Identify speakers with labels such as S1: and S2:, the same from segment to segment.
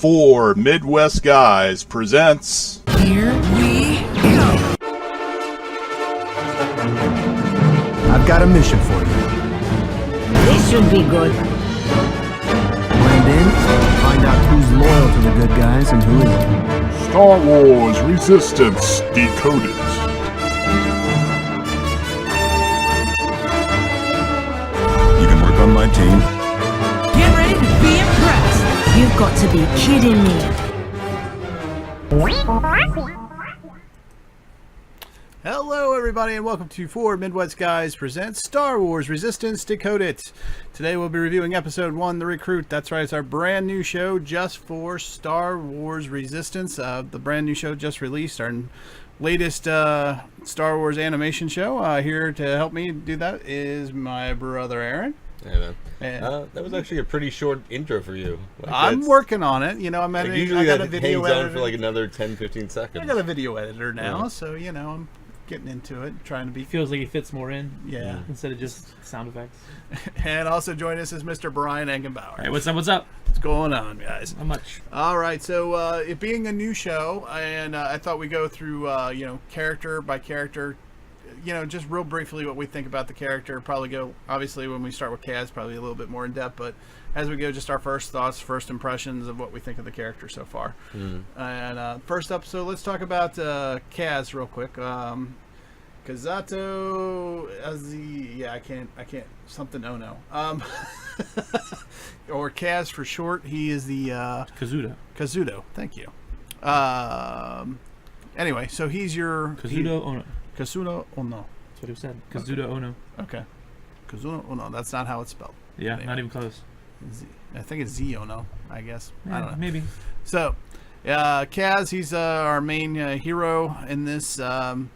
S1: 4 Midwestguys presents...
S2: Here we go!
S3: I've got a mission for you.
S4: This should be good.
S3: Blend in, find out who's loyal to the good guys and who isn't.
S1: Star Wars Resistance Decoded.
S3: You can work on my team.
S2: Get ready to be impressed!
S4: You've got to be kidding me.
S5: Hello everybody and welcome to 4 Midwestguys presents Star Wars Resistance Decoded. Today we'll be reviewing episode 1, The Recruit. That's right, it's our brand new show just for Star Wars Resistance. The brand new show just released, our latest Star Wars animation show. Here to help me do that is my brother Aaron.
S6: Yeah, man. That was actually a pretty short intro for you.
S5: I'm working on it. You know, I'm
S6: like
S5: editing.
S6: usually
S5: I got
S6: that
S5: a video
S6: hangs
S5: editor
S6: on for like another 10-15 seconds.
S5: I got a video editor now,
S6: Yeah.
S5: so you know I'm getting into it, trying to be.
S7: Feels like he fits more in.
S5: Yeah.
S7: Instead of just sound effects.
S5: And also join us is Mr. Brian Engenbauer.
S7: Hey, what's up? What's up?
S5: What's going on, guys?
S7: Not much.
S5: All right, so it being a new show, and I thought we'd go through, character by character, just real briefly what we think about the character. Probably go, obviously, when we start with Kaz, probably a little bit more in depth, but as we go, just our first thoughts, first impressions of what we think of the character so far. And first up, so let's talk about Kaz real quick. Kazato, I can't, oh no. Or Kaz for short. He is the Kazuto, thank you. Anyway, so he's your
S7: Kazuto Ono.
S5: Kazuto Ono.
S7: That's what he said. Kazuto Ono.
S5: Okay. Kazuto Ono. That's not how it's spelled.
S7: Yeah,
S5: Anyway.
S7: not even close.
S5: I think it's Z Ono, I guess. I don't know.
S7: Maybe.
S5: So, Kaz, he's our main hero in this. Aaron,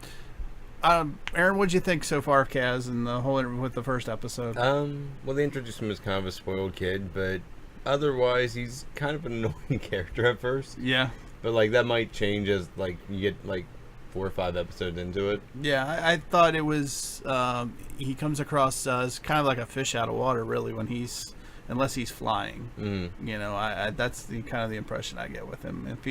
S5: what'd you think so far of Kaz and the whole with the first episode?
S6: Well, they introduced him as kind of a spoiled kid, but otherwise he's kind of an annoying character at first.
S5: Yeah.
S6: But like that might change as like you get like 4 or 5 episodes into it.
S5: Yeah, I thought it was. He comes across as kind of like a fish out of water, really, unless he's flying. That's the kind of the impression I get with him. If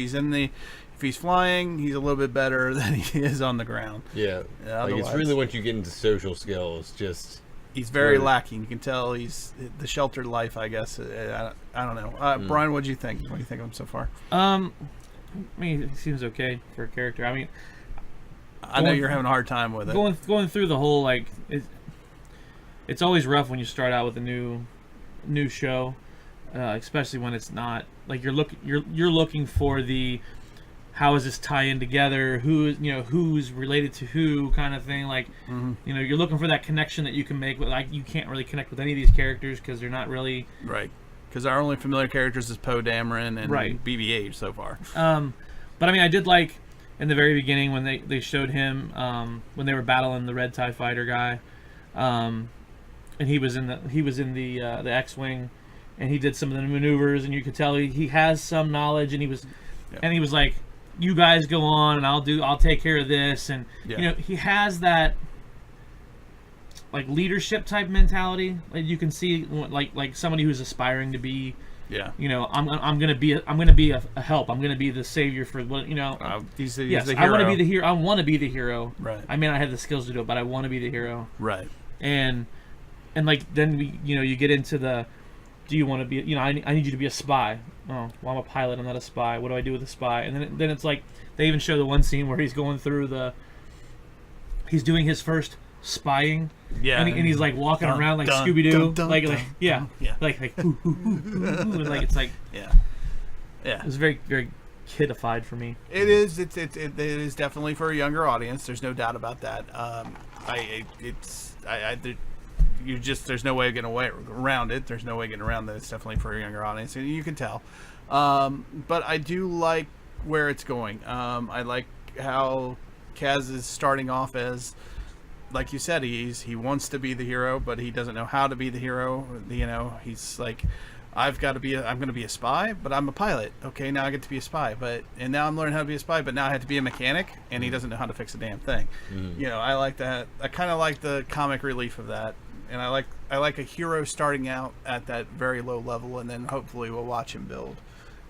S5: he's flying, he's a little bit better than he is on the ground.
S6: Yeah, like it's really once you get into social skills, just
S5: he's very lacking. You can tell he's the sheltered life, I guess. I don't know. Brian, what'd you think? What do you think of him so far?
S7: I mean, he seems okay for a character. I mean,
S5: I know you're having a hard time with it.
S7: Going through the whole it's always rough when you start out with a new show, especially when it's not like you're looking for the how is this tie in together, who's related to who kind of thing, like you're looking for that connection that you can make, but like you can't really connect with any of these characters because they're not really
S5: right, because our only familiar characters is Poe Dameron and BB-8 so far.
S7: But I mean, I did like in the very beginning when they showed him when they were battling the Red TIE Fighter guy, and he was in the X-wing, and he did some of the maneuvers, and you could tell he has some knowledge, and he was like, you guys go on, and I'll take care of this, and he has that like leadership type mentality. Like you can see like somebody who's aspiring to be. Yeah. I'm gonna be a help. I'm gonna be the savior for what
S5: He's the
S7: yes,
S5: hero.
S7: I want to be the hero. I want to be the hero.
S5: Right.
S7: I may not have the skills to do it, but I want to be the hero.
S5: Right.
S7: And like then you get into the, do you want to be? I need you to be a spy. Oh, well, I'm a pilot. I'm not a spy. What do I do with a spy? And then it's like they even show the one scene where he's going through he's doing his first spying. Yeah, and he's like walking around like Scooby-Doo, like ooh, ooh, ooh, ooh, and like it's like yeah. It was very very kidified for me.
S5: It is. It is definitely for a younger audience. There's no doubt about that. There's no way of getting around it. There's no way of getting around that. It's definitely for a younger audience, and you can tell. But I do like where it's going. I like how Kaz is starting off as, like you said, he wants to be the hero, but he doesn't know how to be the hero. He's like, I'm going to be a spy, but I'm a pilot. Okay, now I get to be a spy, and now I'm learning how to be a spy, but now I have to be a mechanic, and he doesn't know how to fix a damn thing. I like that. I kind of like the comic relief of that, and I like a hero starting out at that very low level, and then hopefully we'll watch him build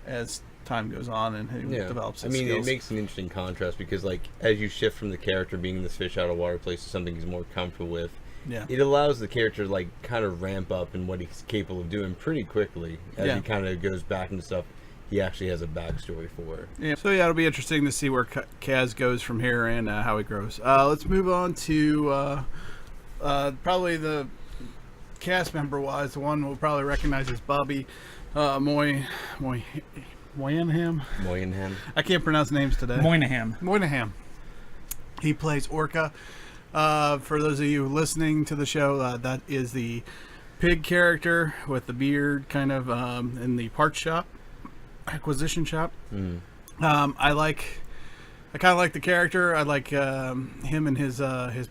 S5: as time goes on and he develops his
S6: it
S5: skills.
S6: makes an interesting contrast because, like, as you shift from the character being this fish out of water place to something he's more comfortable with, it allows the character to, like, kind of ramp up in what he's capable of doing pretty quickly as he kind of goes back into stuff he actually has a backstory for.
S5: Yeah. So it'll be interesting to see where Kaz goes from here and how he grows. Let's move on to probably the cast member wise, the one we'll probably recognize is Bobby Moynihan. I can't pronounce names today. Moynihan. He plays Orca. For those of you listening to the show, that is the pig character with the beard, kind of in the parts shop, acquisition shop. I kind of like the character. I like him and his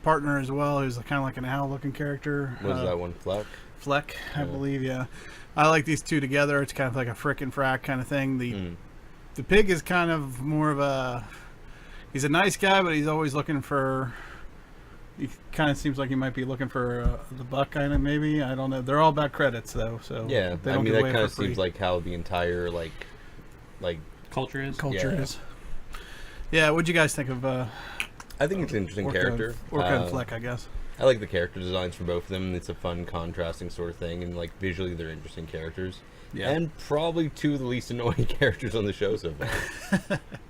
S5: partner as well, who's kind of like an owl-looking character.
S6: What is that one,
S5: Fleck, I believe. Yeah, I like these two together. It's kind of like a frick and frack kind of thing. The pig is kind of more of he's a nice guy, but he's always looking for. He kind of seems like he might be looking for the buck, kind of, maybe. I don't know. They're all about credits, though. So
S6: yeah,
S5: they don't
S6: that
S5: give away
S6: kind of
S5: for free.
S6: seems like how the entire like
S7: culture is.
S5: Yeah, what'd you guys think of?
S6: I think it's an interesting character.
S5: Orca and Fleck, I guess.
S6: I like the character designs for both of them. It's a fun, contrasting sort of thing, and like visually, they're interesting characters. Yeah. And probably two of the least annoying characters on the show so far.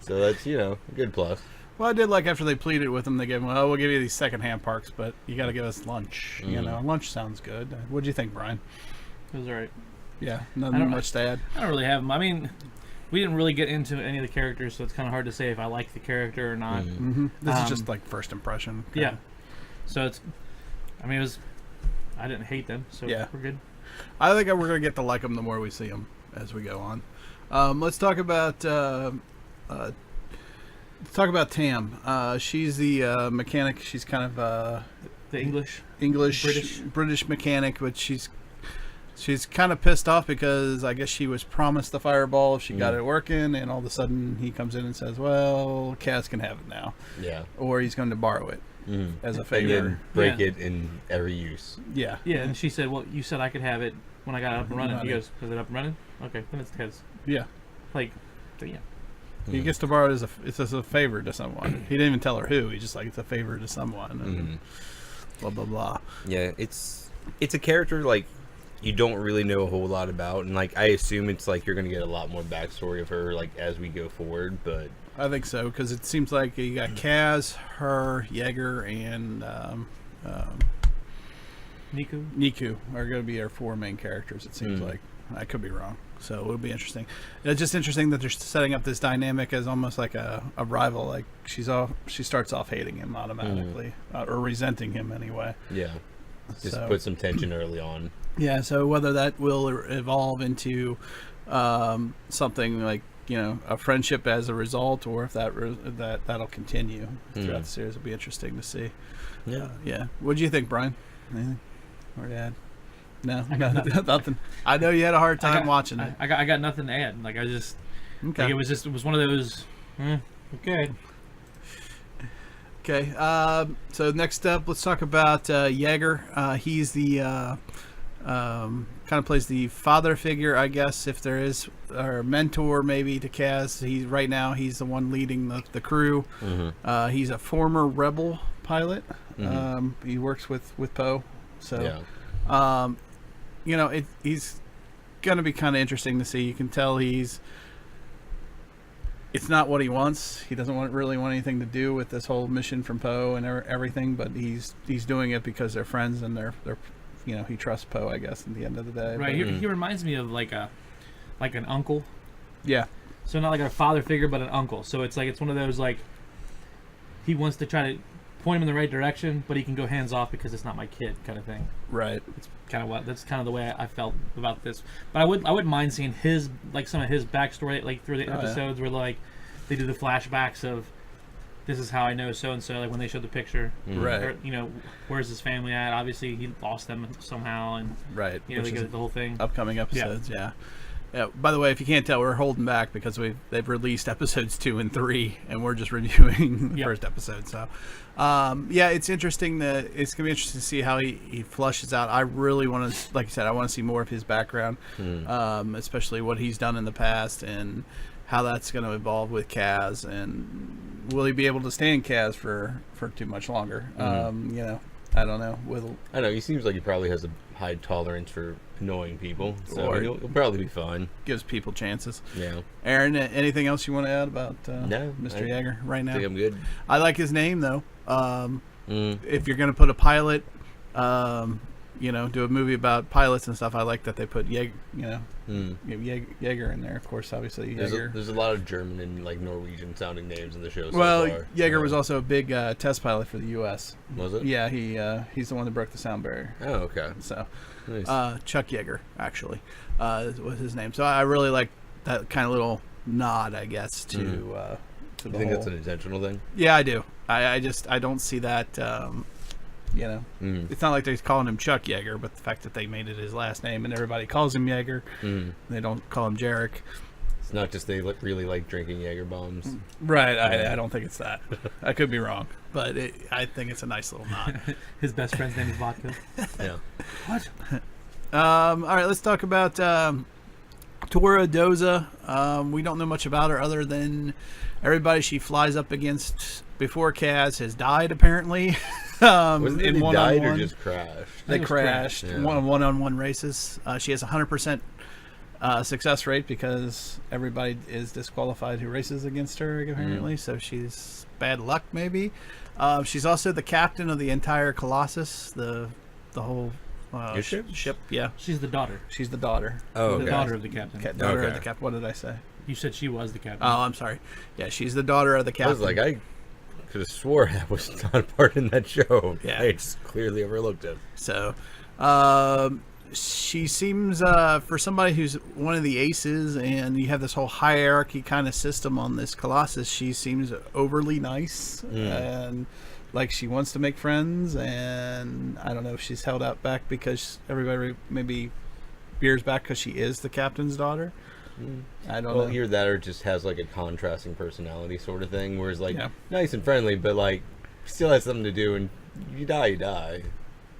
S6: So that's a good plus.
S5: Well, I did like after they pleaded with him, they gave him, we'll give you these second-hand parks, but you got to give us lunch. Lunch sounds good. What'd you think, Brian?
S7: It was alright.
S5: Yeah, nothing much to add.
S7: I don't really have them. I mean, we didn't really get into any of the characters, so it's kind of hard to say if I like the character or not.
S5: This is just like first impression.
S7: Yeah. So it's, I didn't hate them, so we're good.
S5: I think we're going to get to like them the more we see them as we go on. Let's talk about Tam. She's the mechanic. She's kind of
S7: the
S5: British mechanic, but she's kind of pissed off because I guess she was promised the fireball if she got it working, and all of a sudden he comes in and says, "Well, Kaz can have it now." Yeah. Or he's going to borrow it as a favor.
S6: And then break it in every use.
S5: Yeah.
S7: Yeah, and she said, "Well, you said I could have it when I got it up and running." He goes, "Is it up and running? Okay, then it's Kaz."
S5: Yeah. He gets to borrow it as a favor to someone. He didn't even tell her who. He just it's a favor to someone. And blah blah blah.
S6: Yeah, it's a character like you don't really know a whole lot about, and like I assume it's like you're gonna get a lot more backstory of her like as we go forward. But
S5: I think so because it seems like you got Kaz, her, Jaeger, and Niku are going to be our four main characters. It seems like. I could be wrong. So it'll be interesting. It's just interesting that they're setting up this dynamic as almost like a rival. Like she starts off hating him automatically or resenting him anyway.
S6: Yeah, just put some tension early on.
S5: Yeah. So whether that will evolve into something like a friendship as a result, or if that'll continue throughout the series, will be interesting to see. Yeah. Yeah. What do you think, Brian? Anything or to add? No, nothing. I know you had a hard time watching it.
S7: I got nothing to add. Like it was one of those. Okay. So next up, let's talk about Jaeger. He's the kind of plays the father figure, I guess, if there is, or mentor maybe to Kaz. He's the one leading the crew. He's a former rebel pilot. He works with Poe. So. He's going to be kind of interesting to see. You can tell it's not what he wants. He doesn't really want anything to do with this whole mission from Poe and everything, but he's doing it because they're friends and they're he trusts Poe, I guess, at the end of the day. Right. He reminds me of like an uncle.
S5: Yeah.
S7: So not like a father figure, but an uncle. So it's one of those like he wants to try to point him in the right direction, but he can go hands off because it's not my kid, kind of thing.
S5: Right.
S7: It's that's kind of the way I felt about this. But I wouldn't mind seeing some of his backstory through the episodes where they do the flashbacks of this is how I know so and so, like when they showed the picture.
S5: Right.
S7: Or, where's his family at? Obviously he lost them somehow, and
S5: right.
S7: They get the whole thing.
S5: Upcoming episodes, yeah. Yeah, by the way, if you can't tell, we're holding back because they've released episodes 2 and 3, and we're just reviewing the first episode. So, it's interesting it's gonna be interesting to see how he flushes out. I really want to, like you said, I want to see more of his background, especially what he's done in the past and how that's going to evolve with Kaz, and will he be able to stand Kaz for too much longer? You know, I don't know.
S6: I know he seems like he probably has a high tolerance for annoying people, so
S5: Or-
S6: he'll probably be fine.
S5: gives people chances.
S6: Yeah,
S5: Aaron, anything else you want to add about
S6: No,
S5: Mr.
S6: I
S5: Yeager right
S6: I
S5: now?
S6: think I'm good.
S5: I like his name though. If you're going to put a pilot, you know, do a movie about pilots and stuff, I like that they put Yeager, Yeager in there. Of course, obviously Yeager.
S6: There's a lot of German and like Norwegian sounding names in the show.
S5: Well,
S6: so far.
S5: Yeager was also a big test pilot for the U.S.
S6: Was it?
S5: Yeah, he's the one that broke the sound barrier.
S6: Oh, okay.
S5: So,
S6: Nice.
S5: Chuck Yeager actually was his name. So I really like that kind of little nod, I guess, to the
S6: You think
S5: whole.
S6: that's an intentional thing?
S5: Yeah, I do. I don't see that. You know, it's not like they're calling him Chuck Yeager, but the fact that they made it his last name and everybody calls him Yeager, they don't call him Jarek.
S6: It's not just they really like drinking Jaeger bombs.
S5: Right. I don't think it's that. I could be wrong, but I think it's a nice little nod.
S7: His best friend's name is Vodka.
S6: Yeah.
S7: What?
S5: All right, let's talk about Tora Doza. We don't know much about her other than everybody she flies up against before Kaz has died, apparently.
S6: Wasn't it
S5: in
S6: they died or
S5: one-on-one.
S6: just crashed?
S5: They
S7: It was
S5: crashed
S6: crashed. Yeah.
S5: one-on-one races. She has 100% success rate because everybody is disqualified who races against her, apparently. So she's bad luck, maybe. She's also the captain of the entire Colossus, the whole ship. Yeah,
S7: She's the daughter.
S5: she's the daughter.
S6: Oh,
S7: The
S6: okay.
S7: daughter of the captain.
S5: Daughter of
S6: Okay.
S5: the captain. What did I say?
S7: You said she was the captain.
S5: Oh, I'm sorry. Yeah, she's the daughter of the
S6: I
S5: captain.
S6: was like, I could have swore that was not a part in that show.
S5: Yeah.
S6: I just clearly overlooked it.
S5: So, she seems, for somebody who's one of the aces, and you have this whole hierarchy kind of system on this Colossus, she seems overly nice, and like she wants to make friends, and I don't know if she's held out back because everybody maybe veers back because she is the captain's daughter. I don't
S6: Well,
S5: know.
S6: either that or just has like a contrasting personality sort of thing, where it's like
S5: Yeah.
S6: nice and friendly, but like still has something to do, and you die.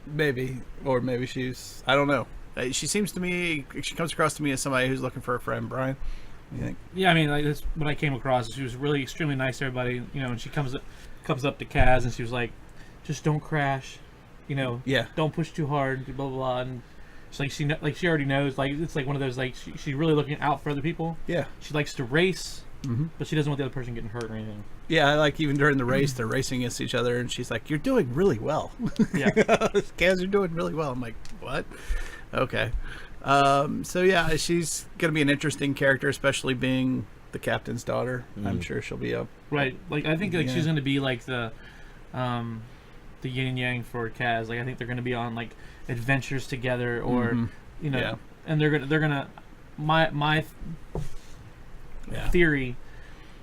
S5: Maybe, or maybe she's, I don't know. She seems to me, she comes across to me as somebody who's looking for a friend, Brian. You think?
S7: Yeah, I mean, like that's what I came across. She was really extremely nice to everybody, you know. And she comes up to Kaz, and she was like, "Just don't crash, you know.
S5: Yeah.
S7: Don't push too hard, blah blah blah." And she's like, she already knows. Like, it's like one of those like she's really looking out for other people.
S5: Yeah.
S7: She likes to race, but she doesn't want the other person getting hurt or anything.
S5: Yeah, I like even during the race, they're racing against each other, and she's like, "You're doing really well."
S7: Yeah.
S5: Kaz, you're doing really well. I'm like, what? Okay. So yeah, she's gonna be an interesting character, especially being the captain's daughter. I'm sure she'll be a
S7: Right. Like I think like
S5: Yeah.
S7: she's gonna be like the yin and yang for Kaz. Like I think they're gonna be on like adventures together, or you know,
S5: Yeah.
S7: and they're gonna. My
S5: Yeah.
S7: theory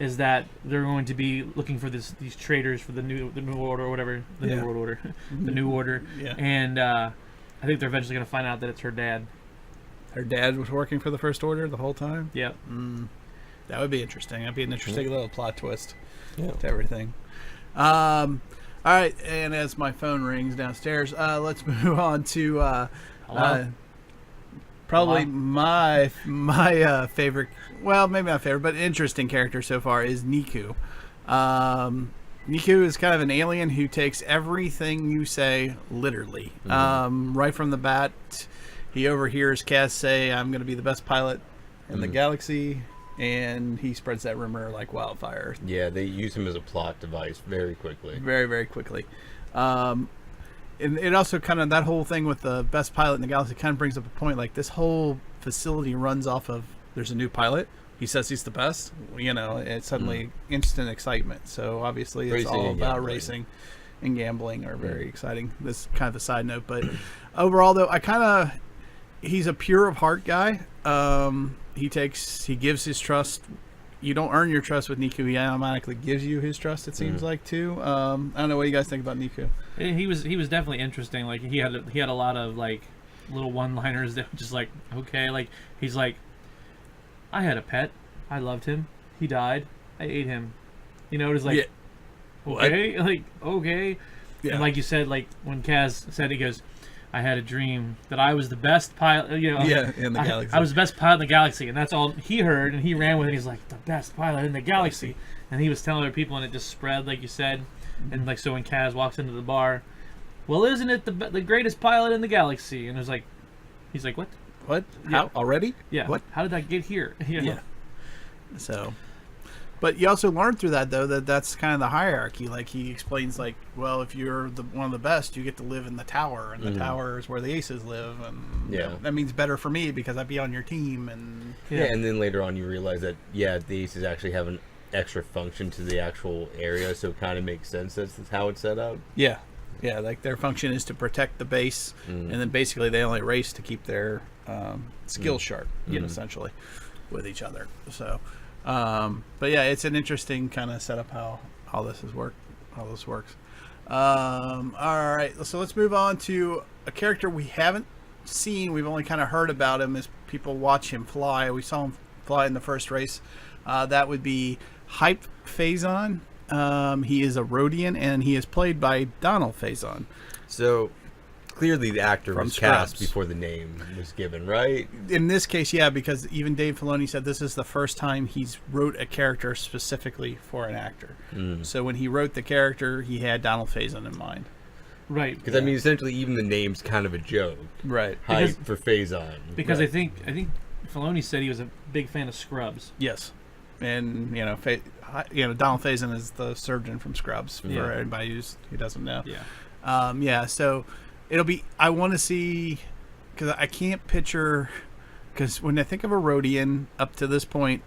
S7: is that they're going to be looking for these traders for the new order or whatever, the
S5: Yeah.
S7: new world order, the new order,
S5: Yeah.
S7: and I think they're eventually gonna find out that it's her dad.
S5: Her dad was working for the First Order the whole time.
S7: Yeah.
S5: That would be interesting. That'd be an interesting little plot twist
S6: Yeah.
S5: to everything. All right, and as my phone rings downstairs, let's move on to probably
S7: Hello?
S5: my favorite. Well, maybe not favorite, but interesting character so far is Niku. Niku is kind of an alien who takes everything you say literally. Right from the bat, he overhears Kaz say, "I'm going to be the best pilot in the galaxy," and he spreads that rumor like wildfire
S6: Yeah, they use him as a plot device very quickly.
S5: very, very quickly. And it also kind of, that whole thing with the best pilot in the galaxy kind of brings up a point. Like, this whole facility runs off of, there's a new pilot, he says he's the best, you know, it's suddenly instant excitement. So obviously it's
S6: Racing
S5: all
S6: and
S5: about
S6: gambling.
S5: racing and gambling are very exciting. This is kind of a side note, but overall though, he's a pure of heart guy. He gives his trust. You don't earn your trust with Niku. He automatically gives you his trust, it seems like, too. I don't know what you guys think about Niku.
S7: He was definitely interesting. Like he had a lot of like little one-liners that were just like, okay, like he's like, I had a pet, I loved him, he died, I ate him. You know, it was like,
S5: Yeah.
S7: okay, like okay.
S5: Yeah.
S7: And like you said, like when Kaz said, he goes, I had a dream that I was the best pilot. You know,
S5: in the galaxy.
S7: I was the best pilot in the galaxy, and that's all he heard, and he ran with it. He's like, the best pilot in the galaxy, and he was telling other people, and it just spread, like you said. And like, so when Kaz walks into the bar, well, isn't it the greatest pilot in the galaxy? And there's he's like, what?
S5: What?
S7: Yeah.
S5: How? Already?
S7: Yeah.
S5: What?
S7: How did I get here?
S5: Yeah. So, but you also learn through that, though, that's kind of the hierarchy. Like, he explains, like, well, if you're one of the best, you get to live in the tower, and the tower is where the aces live, and you know, that means better for me because I'd be on your team. And
S6: and then later on you realize that, the aces actually have an extra function to the actual area, so it kind of makes sense. That's how it's set up.
S5: Yeah, like their function is to protect the base, and then basically they only race to keep their skills sharp, essentially, with each other. So, but yeah, it's an interesting kind of setup how this works. All right, so let's move on to a character we haven't seen. We've only kind of heard about him as people watch him fly. We saw him fly in the first race. That would be Hype Phazon. He is a Rhodian, and he is played by Donald Faison.
S6: So clearly the actor
S5: From
S6: was cast
S5: Scrubs.
S6: before the name was given, right?
S5: In this case, yeah, because even Dave Filoni said this is the first time he's wrote a character specifically for an actor. So when he wrote the character, he had Donald Faison in mind.
S7: Right.
S6: Because I mean, essentially, even the name's kind of a joke.
S5: Right.
S6: Hype for Phazon.
S7: Because
S5: Right.
S7: I think Filoni said he was a big fan of Scrubs.
S5: Yes. And, Donald Faison is the surgeon from Scrubs, for anybody who doesn't know.
S7: Yeah.
S5: So it'll be, I want to see, because I can't picture, because when I think of a Rhodian up to this point,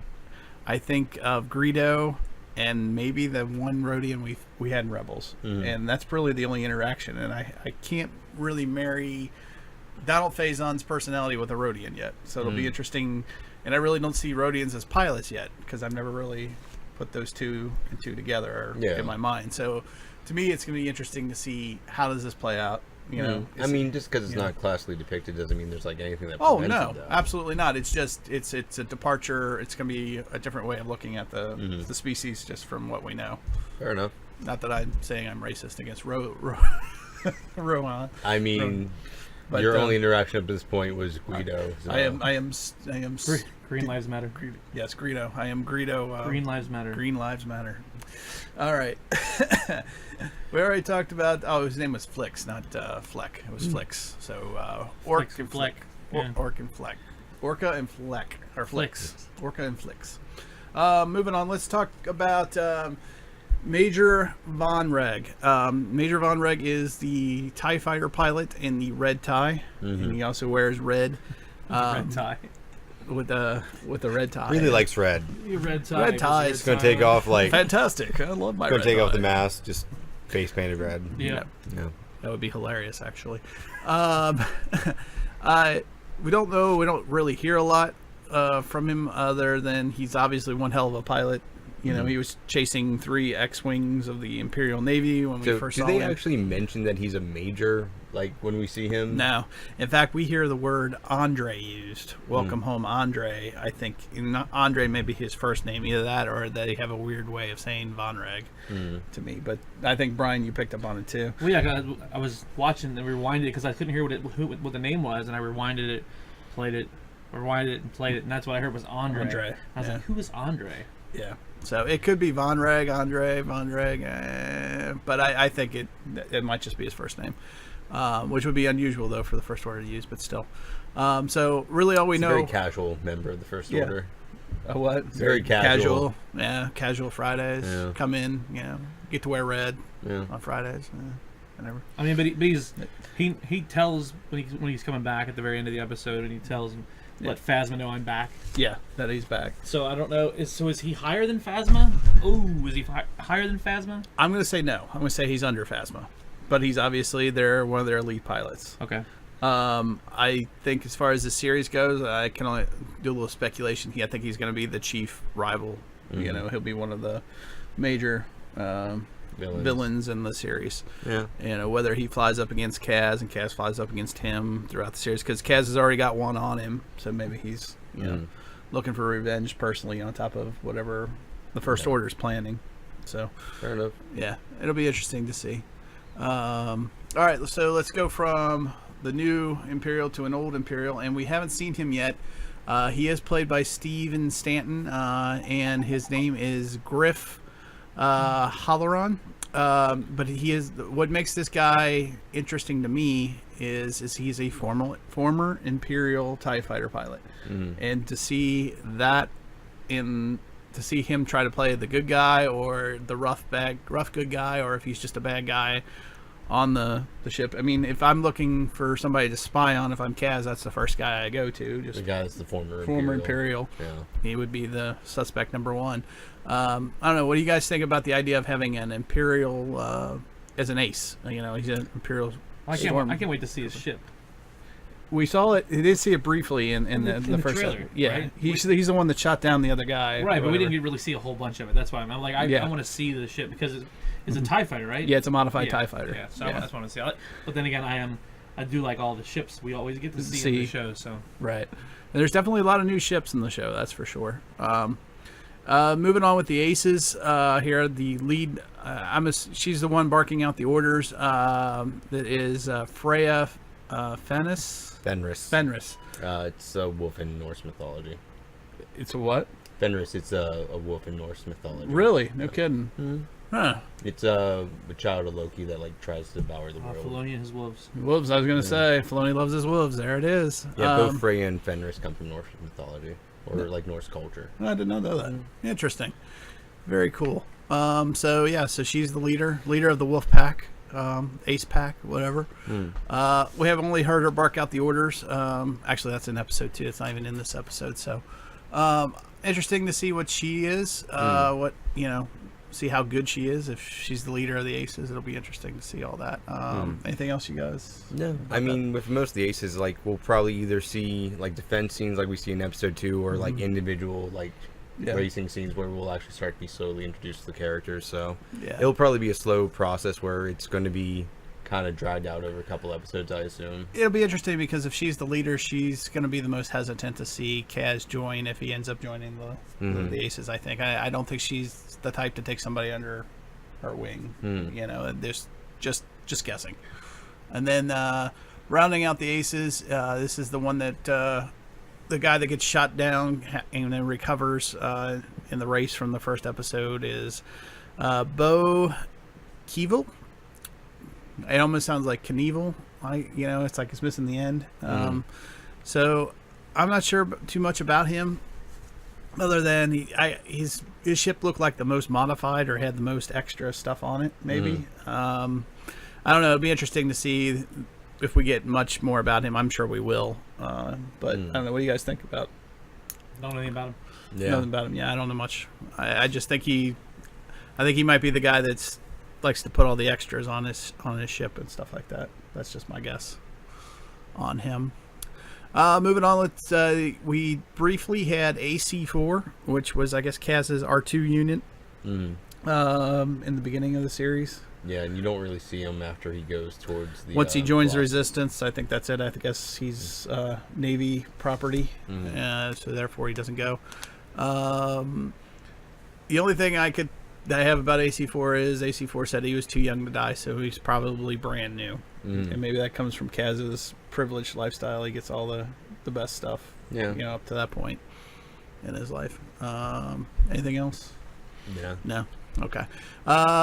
S5: I think of Greedo and maybe the one Rhodian we had in Rebels. And that's really the only interaction. And I can't really marry Donald Faison's personality with a Rhodian yet. So it'll be interesting. And I really don't see Rhodians as pilots yet, because I've never really put those two and two together in my mind. So to me, it's going to be interesting to see how does this play out. You know,
S6: I mean, just because it's not classically depicted doesn't mean there's like anything that.
S5: Oh
S6: prevents
S5: no,
S6: it, though.
S5: absolutely not. It's just it's a departure. It's going to be a different way of looking at the species, just from what we know.
S6: Fair enough.
S5: Not that I'm saying I'm racist against Rohan.
S6: I mean,
S5: but,
S6: your only interaction up to this point was Guido. So.
S5: I am.
S7: Green Lives Matter.
S5: Yes, Greedo. I am Greedo.
S7: Green Lives Matter.
S5: Green Lives Matter. All right. We already talked about. Oh, his name was Flix, not Fleck. It was Flix. So Orc
S7: Flix
S5: and
S7: Fleck. Yeah.
S5: Orc and Fleck. Orca and Fleck, or Flix.
S7: Flix.
S5: Orca and Flix. Moving on. Let's talk about Major Von Reg. Major Von Reg is the TIE fighter pilot in the red tie, and he also wears red.
S7: Red tie.
S5: With a red tie.
S6: Really likes red.
S7: Red tie.
S5: Red tie.
S6: It's gonna take off like.
S5: Fantastic. I love my
S6: Gonna
S5: red
S6: take
S5: tie.
S6: off the mask, just face painted red.
S7: Yeah.
S6: Yeah.
S5: That would be hilarious, actually. We don't know. We don't really hear a lot from him, other than he's obviously one hell of a pilot. You know, he was chasing 3 X-wings of the Imperial Navy when we
S6: So,
S5: first
S6: do
S5: saw
S6: they
S5: him.
S6: actually mention that he's a major, like when we see him?
S5: No. In fact, we hear the word Andre used. Welcome home, Andre. I think Andre may be his first name, either that or they have a weird way of saying Von Reg to me. But I think, Brian, you picked up on it too.
S7: Well, yeah, I was watching and rewinded it because I couldn't hear what the name was, and I rewinded it, played it, rewinded it, and played it, and that's what I heard was Andre. I was like, who is Andre?
S5: Yeah. So it could be Von Reg, Andre, Von Reg, but I think it might just be his first name, which would be unusual, though, for the First Order to use, but still. So really all we know...
S6: Very casual member of the First Order.
S5: A what?
S6: Very casual.
S5: Yeah, casual Fridays.
S6: Yeah.
S5: Come in, get to wear red
S6: Yeah.
S5: on Fridays. Whatever.
S7: I mean, but he tells when he's coming back at the very end of the episode, and he tells him, let Phasma know I'm back.
S5: Yeah, that he's back.
S7: So I don't know. Is he higher than Phasma? Oh, is he higher than Phasma?
S5: I'm going to say no. I'm going to say he's under Phasma. But he's obviously one of their elite pilots.
S7: Okay.
S5: I think as far as the series goes, I can only do a little speculation. I think he's going to be the chief rival. You know, he'll be one of the major villains in the series.
S6: Yeah.
S5: Whether he flies up against Kaz and Kaz flies up against him throughout the series, because Kaz has already got one on him, so maybe he's looking for revenge personally on top of whatever the First Order's planning. So
S6: Fair enough.
S5: yeah, it'll be interesting to see. All right, so let's go from the new Imperial to an old Imperial, and we haven't seen him yet. He is played by Steven Stanton, and his name is Griff Halloran. But he is what makes this guy interesting to me is he's a former Imperial TIE fighter pilot, and to see him try to play the good guy or the rough good guy, or if he's just a bad guy on the ship. I mean, if I'm looking for somebody to spy on, if I'm Kaz, that's the first guy I go to. Just
S6: the guy that's the former
S5: Imperial.
S6: Yeah,
S5: he would be the suspect number one. I don't know. What do you guys think about the idea of having an Imperial as an ace? You know, he's an Imperial.
S7: I can't wait to see his ship.
S5: We saw it. We did see it briefly in the first
S7: trailer.
S5: episode. Yeah,
S7: Right?
S5: he's the one that shot down the other guy.
S7: Right, but we
S5: whatever.
S7: didn't really see a whole bunch of it. That's why I'm like, I want to see the ship because it's a TIE fighter, right?
S5: Yeah, it's a modified TIE fighter.
S7: Yeah, so that's what I want to see. But then again, I do like all the ships we always get to see in the show. So
S5: right, and there's definitely a lot of new ships in the show. That's for sure. Moving on with the aces here, the lead. She's the one barking out the orders. That is Freya Fenris.
S6: Fenris. It's a wolf in Norse mythology.
S5: It's a what?
S6: Fenris. It's a wolf in Norse mythology.
S5: Really? No kidding.
S6: Mm-hmm.
S5: Huh.
S6: It's a child of Loki that like tries to devour the world.
S7: Filoni and his wolves.
S5: Wolves. I was gonna say Filoni loves his wolves. There it is.
S6: Yeah, both Freya and Fenris come from Norse mythology or like Norse culture.
S5: I did not know that. Interesting. Very cool. So she's the leader of the wolf pack. Ace pack, whatever. We have only heard her bark out the orders. Actually, that's in episode 2. It's not even in this episode. So, interesting to see what she is. See how good she is. If she's the leader of the aces, it'll be interesting to see all that. Anything else, you guys?
S6: No. I mean, with most of the aces, like we'll probably either see like defense scenes like we see in episode 2, or like individual like racing scenes where we'll actually start to be slowly introduced to the characters. So it'll probably be a slow process where it's going to be kind of dragged out over a couple episodes, I assume.
S5: It'll be interesting because if she's the leader, she's going to be the most hesitant to see Kaz join if he ends up joining the aces. I think. I don't think she's the type to take somebody under her wing. You know, there's just guessing. And then rounding out the aces, this is the one that. The guy that gets shot down and then recovers in the race from the first episode is Bo Keevil. It almost sounds like Knievel. It's like it's missing the end. So I'm not sure too much about him, other than his ship looked like the most modified or had the most extra stuff on it. Maybe I don't know. It'd be interesting to see if we get much more about him. I'm sure we will. But I don't know. What do you guys think about?
S7: Don't know anything about him.
S6: Yeah.
S5: Nothing about him. Yeah, I don't know much. I just think he might be the guy that's likes to put all the extras on his ship and stuff like that. That's just my guess on him. Moving on, we briefly had AC4, which was I guess Kaz's R2 unit in the beginning of the series.
S6: Yeah, and you don't really see him after he goes towards the...
S5: Once he joins the Resistance, I think that's it. I guess he's Navy property, so therefore he doesn't go. The only thing I have about AC4 is AC4 said he was too young to die, so he's probably brand new. And maybe that comes from Kaz's privileged lifestyle. He gets all the best stuff, up to that point in his life. Anything else?
S6: Yeah.
S5: No? Okay.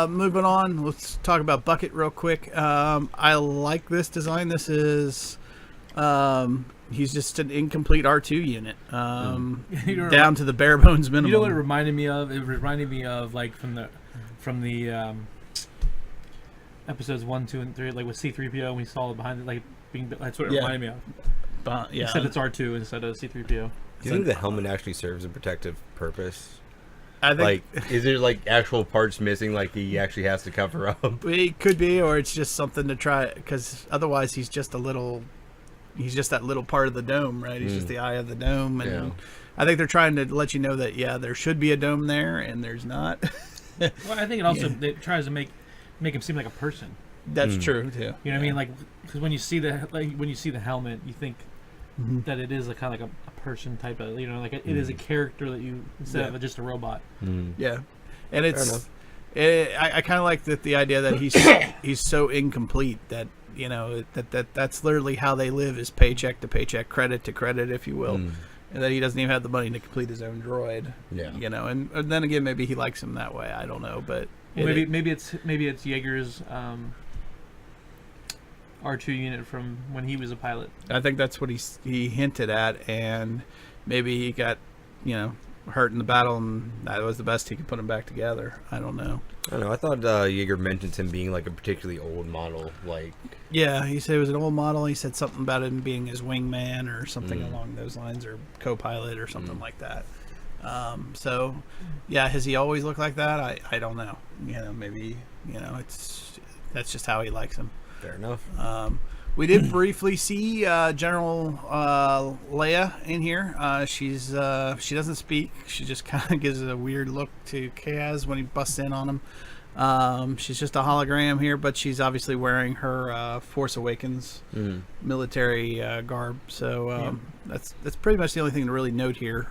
S5: Moving on, let's talk about Bucket real quick. I like this design. This is he's just an incomplete R2 unit, down to the bare bones minimum.
S7: You know what it reminded me of? It reminded me of like from the episodes 1, 2, and 3, like with C-3PO when we saw it behind it, like being. That's what it reminded me of. Except it's R2 instead of C-3PO.
S6: Do you think the helmet actually serves a protective purpose?
S5: I think,
S6: is there like actual parts missing, like he actually has to cover up?
S5: It could be, or it's just something to try, because otherwise he's just that little part of the dome, right? He's just the eye of the dome, and I think they're trying to let you know that there should be a dome there, and there's not.
S7: Well, I think it also it tries to make him seem like a person.
S5: That's true too.
S7: You know what I mean? Like, because when you see the helmet, you think that it is a kind of like a person type of, it is a character that you instead of just a robot.
S5: Yeah, and I kind of like the idea that he's so incomplete that that's literally how they live, is paycheck to paycheck, credit to credit, if you will, and that he doesn't even have the money to complete his own droid.
S6: Yeah.
S5: And then again, maybe he likes him that way. I don't know, but
S7: maybe it's Yeager's R2 unit from when he was a pilot.
S5: I think that's what he hinted at, and maybe he got hurt in the battle, and that was the best he could put him back together. I don't know.
S6: I thought Yeager mentioned him being like a particularly old model.
S5: Yeah, he said it was an old model. He said something about him being his wingman or something along those lines, or co-pilot or something like that. So, yeah, has he always looked like that? I don't know. Maybe that's just how he likes him.
S6: Fair enough.
S5: We did briefly see General Leia in here. She doesn't speak. She just kind of gives a weird look to Kaz when he busts in on him. She's just a hologram here, but she's obviously wearing her Force Awakens military garb. So that's pretty much the only thing to really note here.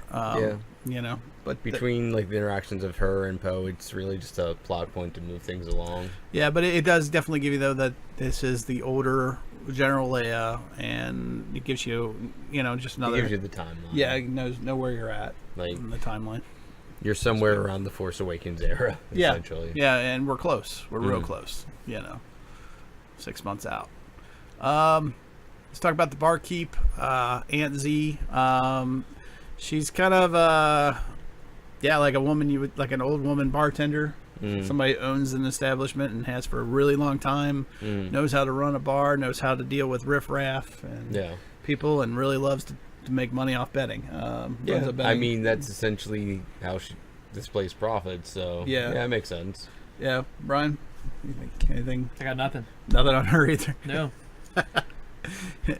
S5: But
S6: between the interactions of her and Poe, it's really just a plot point to move things along.
S5: Yeah, but it does definitely give you, though, that this is the older General Leia, and it gives you, just another.
S6: It gives you the timeline.
S5: Yeah, it know where you're at in the timeline.
S6: You're somewhere around the Force Awakens era, essentially.
S5: Yeah, and we're close. We're real close. 6 months out. Let's talk about the barkeep, Aunt Z. She's kind of like a woman like an old woman bartender. Somebody owns an establishment and has for a really long time, knows how to run a bar, knows how to deal with riffraff and people, and really loves to make money off betting. Betting.
S6: I mean, that's essentially how she displays profits, so it makes sense.
S5: Yeah, Brian, you think anything?
S7: I got nothing.
S5: Nothing on her either.
S7: No.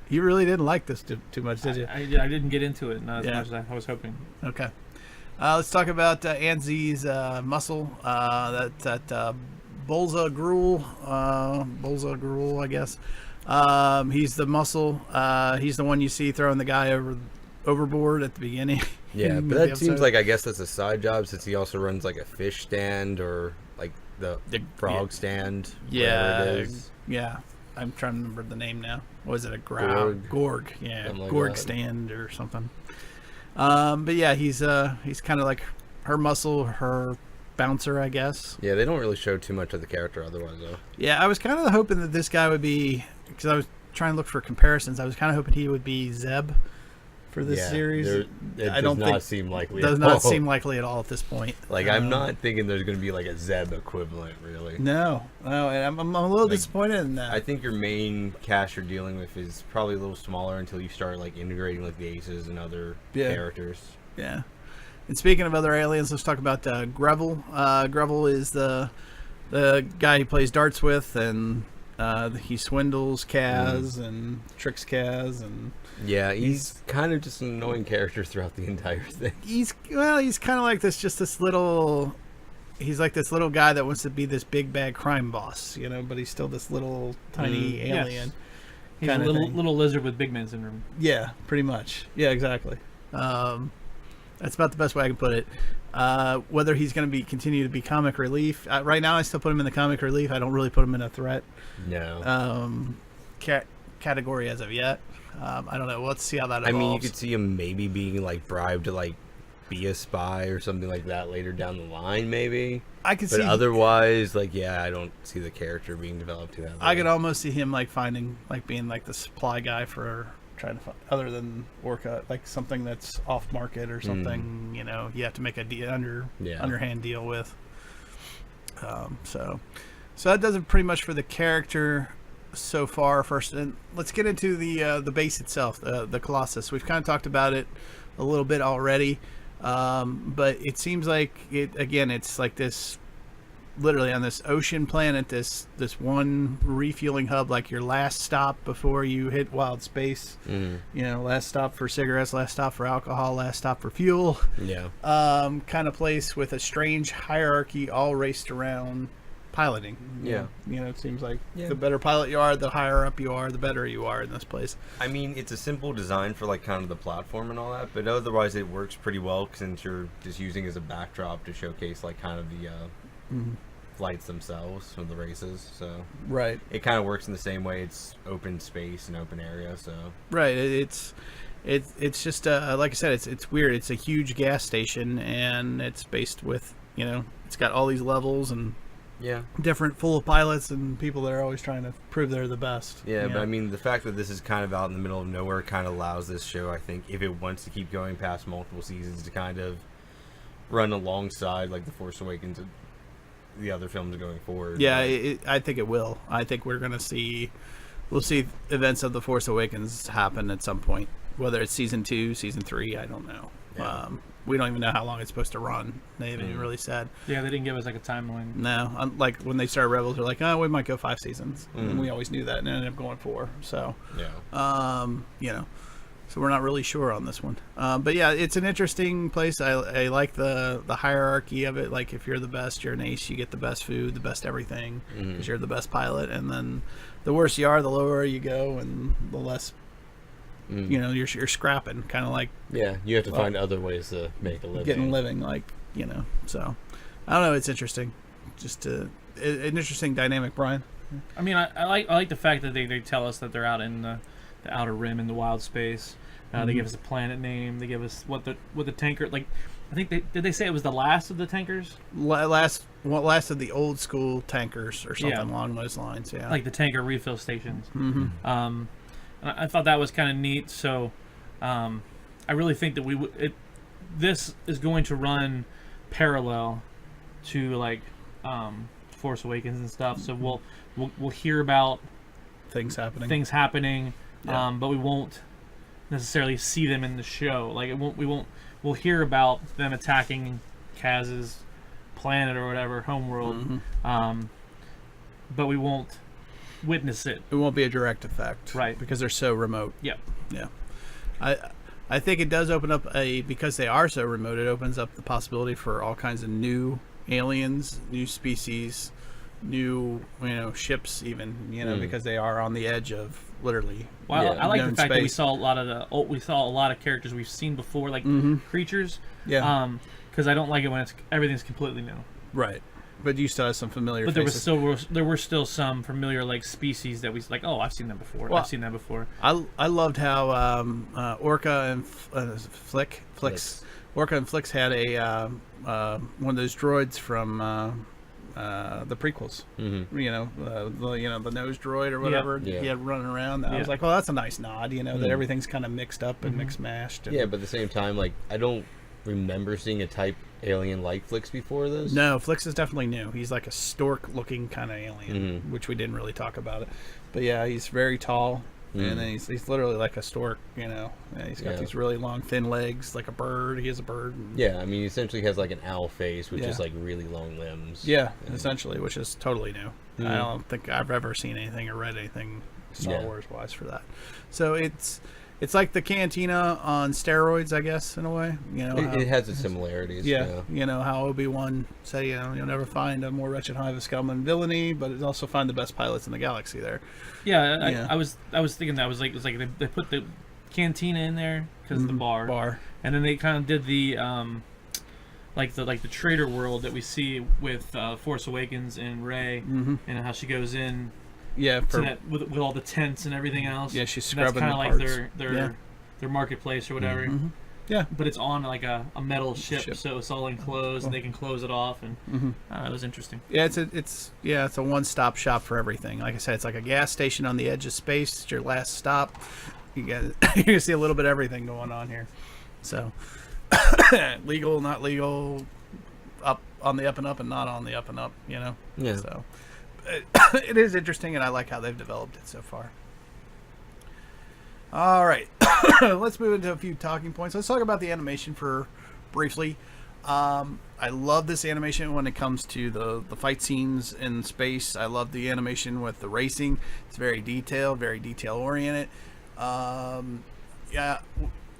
S5: You really didn't like this too much, did you?
S7: I didn't get into it, not as much as I was hoping.
S5: Okay. Let's talk about Aunt Z's muscle. That Bolza Gruel, I guess. He's the muscle. He's the one you see throwing the guy overboard at the beginning.
S6: Yeah, but that seems like, I guess that's a side job, since he also runs like a fish stand or like the frog stand.
S5: Yeah,
S6: it is.
S5: Yeah. I'm trying to remember the name now. Was it a Gorg? Yeah, like Gorg stand or something. But yeah, he's kind of like her muscle, her bouncer, I guess.
S6: Yeah, they don't really show too much of the character otherwise, though.
S5: Yeah, I was kind of hoping that this guy would be, because I was trying to look for comparisons. I was kind of hoping he would be Zeb for this series.
S6: It does not seem likely.
S5: Does not seem likely at all at this point.
S6: Like, I'm not thinking there's going to be like a Zeb equivalent, really.
S5: No, and I'm a little disappointed in that.
S6: I think your main cast you're dealing with is probably a little smaller until you start like integrating like the Aces and other characters.
S5: Yeah. And speaking of other aliens, let's talk about Greville. Greville is the guy he plays darts with, and he swindles Kaz and tricks Kaz, and
S6: he's kind of just an annoying character throughout the entire thing.
S5: He's kind of like this little. He's like this little guy that wants to be this big bad crime boss, but he's still this little tiny alien.
S7: Yes. He's a little lizard with big man syndrome.
S5: Yeah, pretty much. Yeah, exactly. That's about the best way I can put it. Whether he's going to continue to be comic relief. Right now, I still put him in the comic relief. I don't really put him in a threat.
S6: No.
S5: Category as of yet. I don't know. Let's see how that evolves.
S6: I mean, you could see him maybe being like bribed to like be a spy or something like that later down the line, maybe.
S5: I could
S6: see.
S5: But
S6: otherwise, I don't see the character being developed to that.
S5: I could almost see him being like the supply guy for trying to find, other than Orca, like something that's off market or something. You have to make a underhand deal with. So that does it pretty much for the character so far. First, and let's get into the base itself, the Colossus. We've kind of talked about it a little bit already, but it seems like it's like this, literally on this ocean planet, this one refueling hub, like your last stop before you hit wild space. Last stop for cigarettes, last stop for alcohol, last stop for fuel. Kind of place with a strange hierarchy all raced around piloting. It seems like the better pilot you are, the higher up you are, the better you are in this place.
S6: I mean, it's a simple design for like kind of the platform and all that, but otherwise it works pretty well since you're just using it as a backdrop to showcase like kind of the flights themselves from the races. So
S5: Right.
S6: it kind of works in the same way. It's open space and open area. So
S5: Right. It's just like I said, it's weird. It's a huge gas station, and it's based with it's got all these levels and
S6: yeah.
S5: different full of pilots and people that are always trying to prove they're the best.
S6: Yeah, but I mean, the fact that this is kind of out in the middle of nowhere kind of allows this show, I think, if it wants to keep going past multiple seasons, to kind of run alongside like The Force Awakens and the other films going forward.
S5: Yeah, I think it will. I think we'll see events of The Force Awakens happen at some point, whether it's season 2, season 3, I don't know.
S6: Yeah.
S5: We don't even know how long it's supposed to run. They haven't even really said.
S7: Yeah, they didn't give us like a timeline.
S5: No, like when they started Rebels, they're like, oh, we might go 5 seasons. And we always knew that, and ended up going 4. So,
S6: yeah.
S5: so we're not really sure on this one. But yeah, it's an interesting place. I like the hierarchy of it. Like, if you're the best, you're an ace. You get the best food, the best everything, because you're the best pilot. And then the worse you are, the lower you go, and the less. You're scrapping, kind of like
S6: you have to find other ways to make a living.
S5: Getting a living, So, I don't know. It's interesting, just an interesting dynamic, Brian.
S7: I mean, I like the fact that they tell us that they're out in the outer rim in the wild space. They give us a planet name. They give us what the tanker like. I think did they say it was the last of the tankers?
S5: Last of the old school tankers or something along those lines. Yeah,
S7: like the tanker refill stations. I thought that was kind of neat. So, I really think that this is going to run parallel to like Force Awakens and stuff. So we'll hear about
S5: things happening.
S7: But we won't necessarily see them in the show. Like we'll hear about them attacking Kaz's planet or whatever, homeworld. But we won't witness it.
S5: It won't be a direct effect,
S7: right?
S5: Because they're so remote.
S7: Yep.
S5: Yeah. I think it does open up because they are so remote. It opens up the possibility for all kinds of new aliens, new species, new ships, even because they are on the edge of literally.
S7: Well, I like the fact
S5: space.
S7: that we saw a lot of characters we've seen before, like creatures.
S5: Yeah.
S7: Because I don't like it when everything's completely new.
S5: Right. But you still have some familiar faces.
S7: There were still some familiar like species that we like. Oh, I've seen them before.
S5: Well,
S7: I've seen that before.
S5: I loved how Orca and Flix. Orca and Flix had a one of those droids from the prequels. The nose droid or whatever he had running around. I was like, well, that's a nice nod. That everything's kind of mixed up and mixed mashed.
S6: Yeah, but at the same time, like I don't remember seeing a type alien like Flix before this.
S5: No, Flix is definitely new. He's like a stork-looking kind of alien, which we didn't really talk about it. But yeah, he's very tall, and then he's literally like a stork. And he's got these really long, thin legs, like a bird. He is a bird.
S6: Yeah, I mean, he essentially has like an owl face with just like really long limbs.
S5: Yeah, essentially, which is totally new. I don't think I've ever seen anything or read anything Star Wars wise for that. So it's like the Cantina on steroids, I guess, in a way.
S6: It has its similarities.
S5: Yeah, how Obi-Wan said, you'll never find a more wretched hive of scum and villainy, but it's also find the best pilots in the galaxy there.
S7: Yeah, I was thinking that it was like they put the Cantina in there because of the bar, and then they kind of did the like the trader world that we see with Force Awakens and Rey, and how she goes in.
S5: Yeah,
S7: with all the tents and everything else.
S5: Yeah, she's scrubbing.
S7: That's kind of like their marketplace or whatever.
S5: Yeah,
S7: but it's on like a metal ship, so it's all enclosed, and they can close it off, and it was interesting.
S5: Yeah, it's a one-stop shop for everything. Like I said, it's like a gas station on the edge of space. It's your last stop. You're gonna see a little bit of everything going on here. So, legal, not legal, up on the up and up, and not on the up and up. Yeah. So. It is interesting, and I like how they've developed it so far. All right, let's move into a few talking points. Let's talk about the animation for briefly. I love this animation when it comes to the fight scenes in space. I love the animation with the racing. It's very detail oriented.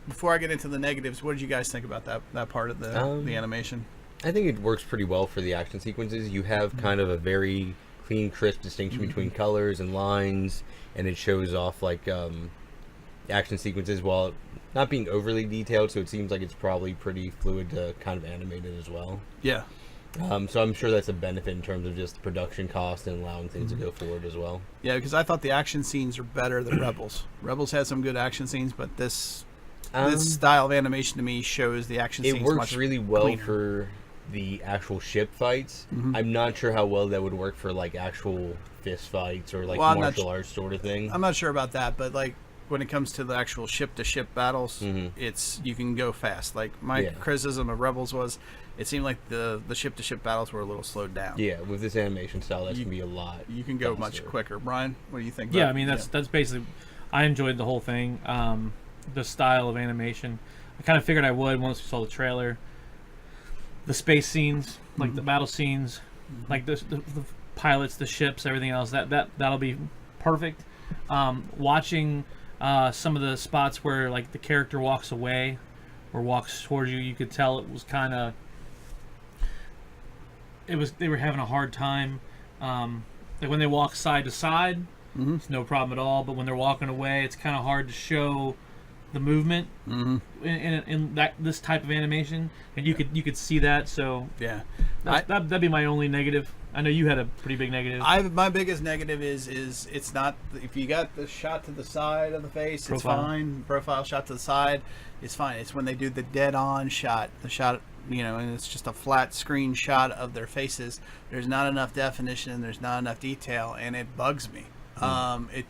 S5: Before I get into the negatives, what did you guys think about that part of the animation?
S6: I think it works pretty well for the action sequences. You have kind of a very clean, crisp distinction between colors and lines, and it shows off like action sequences while not being overly detailed, so it seems like it's probably pretty fluid to kind of animated as well.
S5: Yeah,
S6: So I'm sure that's a benefit in terms of just production cost and allowing things to go forward as well.
S5: Yeah, because I thought the action scenes are better than Rebels. Rebels had some good action scenes, but this style of animation to me shows the action scenes
S6: It works
S5: much
S6: really well
S5: cleaner.
S6: for the actual ship fights. I'm not sure how well that would work for like actual fist fights or like
S5: Well, I'm not
S6: martial arts sort of thing.
S5: I'm not sure about that, but like when it comes to the actual ship-to-ship battles, it's you can go fast. Like my criticism of Rebels was, it seemed like the ship-to-ship battles were a little slowed down.
S6: Yeah, with this animation style, that can be a lot.
S5: You can go much
S6: faster.
S5: quicker. Brian, what do you think?
S7: Yeah,
S5: about
S7: I mean that's basically. I enjoyed the whole thing. The style of animation. I kind of figured I would once we saw the trailer. The space scenes, like the battle scenes, like the pilots, the ships, everything else. That'll be perfect. Watching some of the spots where like the character walks away or walks towards you, you could tell it was kind of. They were having a hard time. Like when they walk side to side, it's no problem at all. But when they're walking away, it's kind of hard to show the movement in this type of animation, and you could see that. So
S5: yeah,
S7: that'd be my only negative. I know you had a pretty big negative.
S5: My biggest negative is it's not, if you got the shot to the side of the face, it's fine. Profile shot to the side, it's fine. It's when they do the dead on shot, the shot, and it's just a flat screen shot of their faces. There's not enough definition, there's not enough detail, and it bugs me. It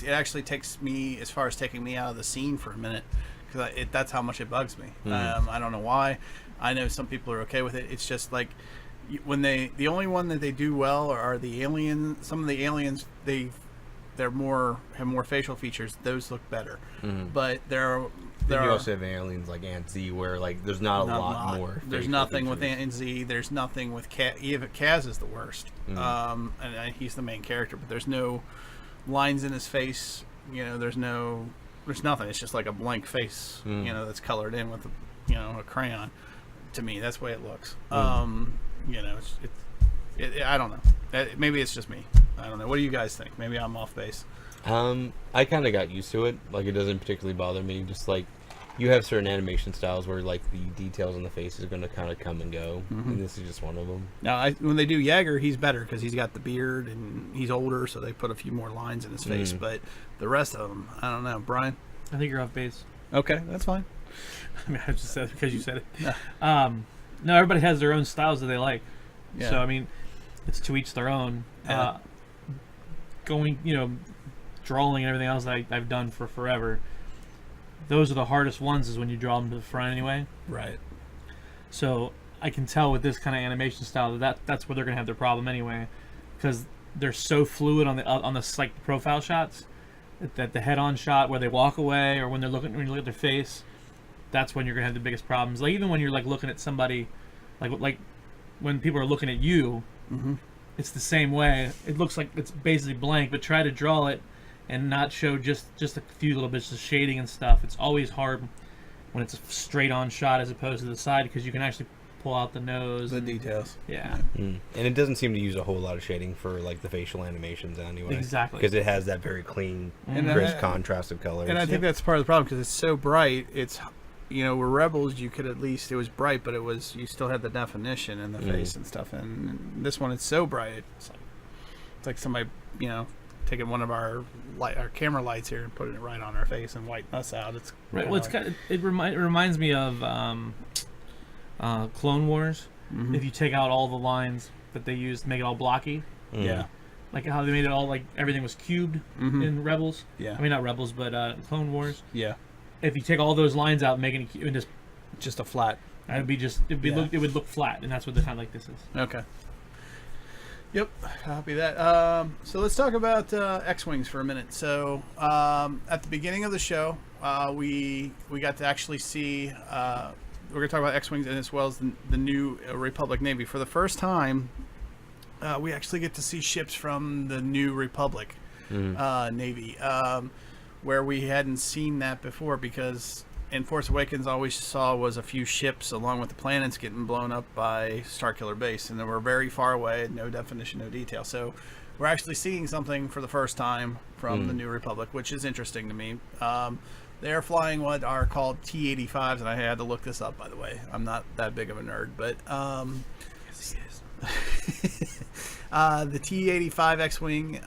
S5: actually takes me as far as taking me out of the scene for a minute, because that's how much it bugs me. I don't know why. I know some people are okay with it. It's just like when the only one that they do well are the alien. Some of the aliens have more facial features. Those look better, but you
S6: also have aliens like Aunt Z, where like there's not a lot more.
S5: There's nothing with Aunt Z. There's nothing with Kaz. Even Kaz is the worst, and he's the main character. But there's no lines in his face. There's nothing. It's just like a blank face. That's colored in with a crayon. To me, that's the way it looks. I don't know. Maybe it's just me. I don't know. What do you guys think? Maybe I'm off base.
S6: I kind of got used to it. Like, it doesn't particularly bother me. Just like you have certain animation styles where like the details on the face is going to kind of come and go, and this is just one of them.
S5: Now, when they do Jaeger, he's better because he's got the beard and he's older, so they put a few more lines in his face. But the rest of them, I don't know. Brian?
S7: I think you're off base.
S5: Okay, that's fine.
S7: I mean, I just said it because you said it. Yeah. No, everybody has their own styles that they like. Yeah. So I mean, it's to each their own. Drawing and everything else that I've done for forever. Those are the hardest ones, is when you draw them to the front anyway.
S5: Right.
S7: So I can tell with this kind of animation style that's where they're gonna have their problem anyway, because they're so fluid on the like profile shots, that the head-on shot where they walk away, or when you look at their face, that's when you're gonna have the biggest problems. Like even when you're like looking at somebody, like when people are looking at you, it's the same way. It looks like it's basically blank, but try to draw it and not show just a few little bits of shading and stuff. It's always hard when it's a straight-on shot as opposed to the side, because you can actually pull out the nose.
S5: The details.
S7: Yeah.
S6: And it doesn't seem to use a whole lot of shading for like the facial animations anyway.
S7: Exactly.
S6: Because it has that very clean, crisp contrast of colors.
S5: And I think that's part of the problem, because it's so bright. It's, where Rebels, you could at least, it was bright, but you still had the definition in the face and stuff. And this one, it's so bright. It's like somebody, taking one of our camera lights here and putting it right on our face and whiten us out. It's
S7: right. Well, it reminds me of Clone Wars. If you take out all the lines that they used to make it all blocky.
S5: Yeah.
S7: Like how they made it all like everything was cubed in Rebels.
S5: Yeah.
S7: I mean, not Rebels, but Clone Wars.
S5: Yeah.
S7: If you take all those lines out, making it
S5: just a flat.
S7: It would look flat, and that's what the kind of like this is.
S5: Okay. Yep, copy that. So let's talk about X-Wings for a minute. So at the beginning of the show, we got to actually see, we're going to talk about X-Wings and as well as the new Republic Navy. For the first time, we actually get to see ships from the new Republic Navy, where we hadn't seen that before, because in Force Awakens all we saw was a few ships along with the planets getting blown up by Starkiller Base, and they were very far away, no definition, no detail. So we're actually seeing something for the first time from the New Republic, which is interesting to me. They're flying what are called T-85s, and I had to look this up, by the way. I'm not that big of a nerd, but Yes, he is. The T-85 X-Wing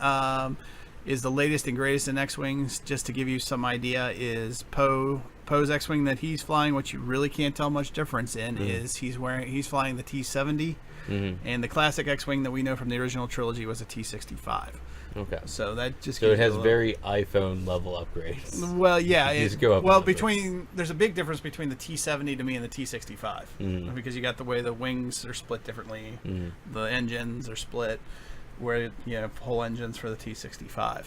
S5: is the latest and greatest in X-Wings. Just to give you some idea, is Poe's X-Wing that he's flying. What you really can't tell much difference in is he's flying the T-70, and the classic X-Wing that we know from the original trilogy was a T-65.
S6: Okay.
S5: So that just
S6: So
S5: gives
S6: it has
S5: you a
S6: very iPhone level upgrades.
S5: well, yeah.
S6: You just go up
S5: well,
S6: a little bit.
S5: there's a big difference between the T-70 to me and the T-65 because you got the way the wings are split differently, the engines are split, where you have whole engines for the T-65,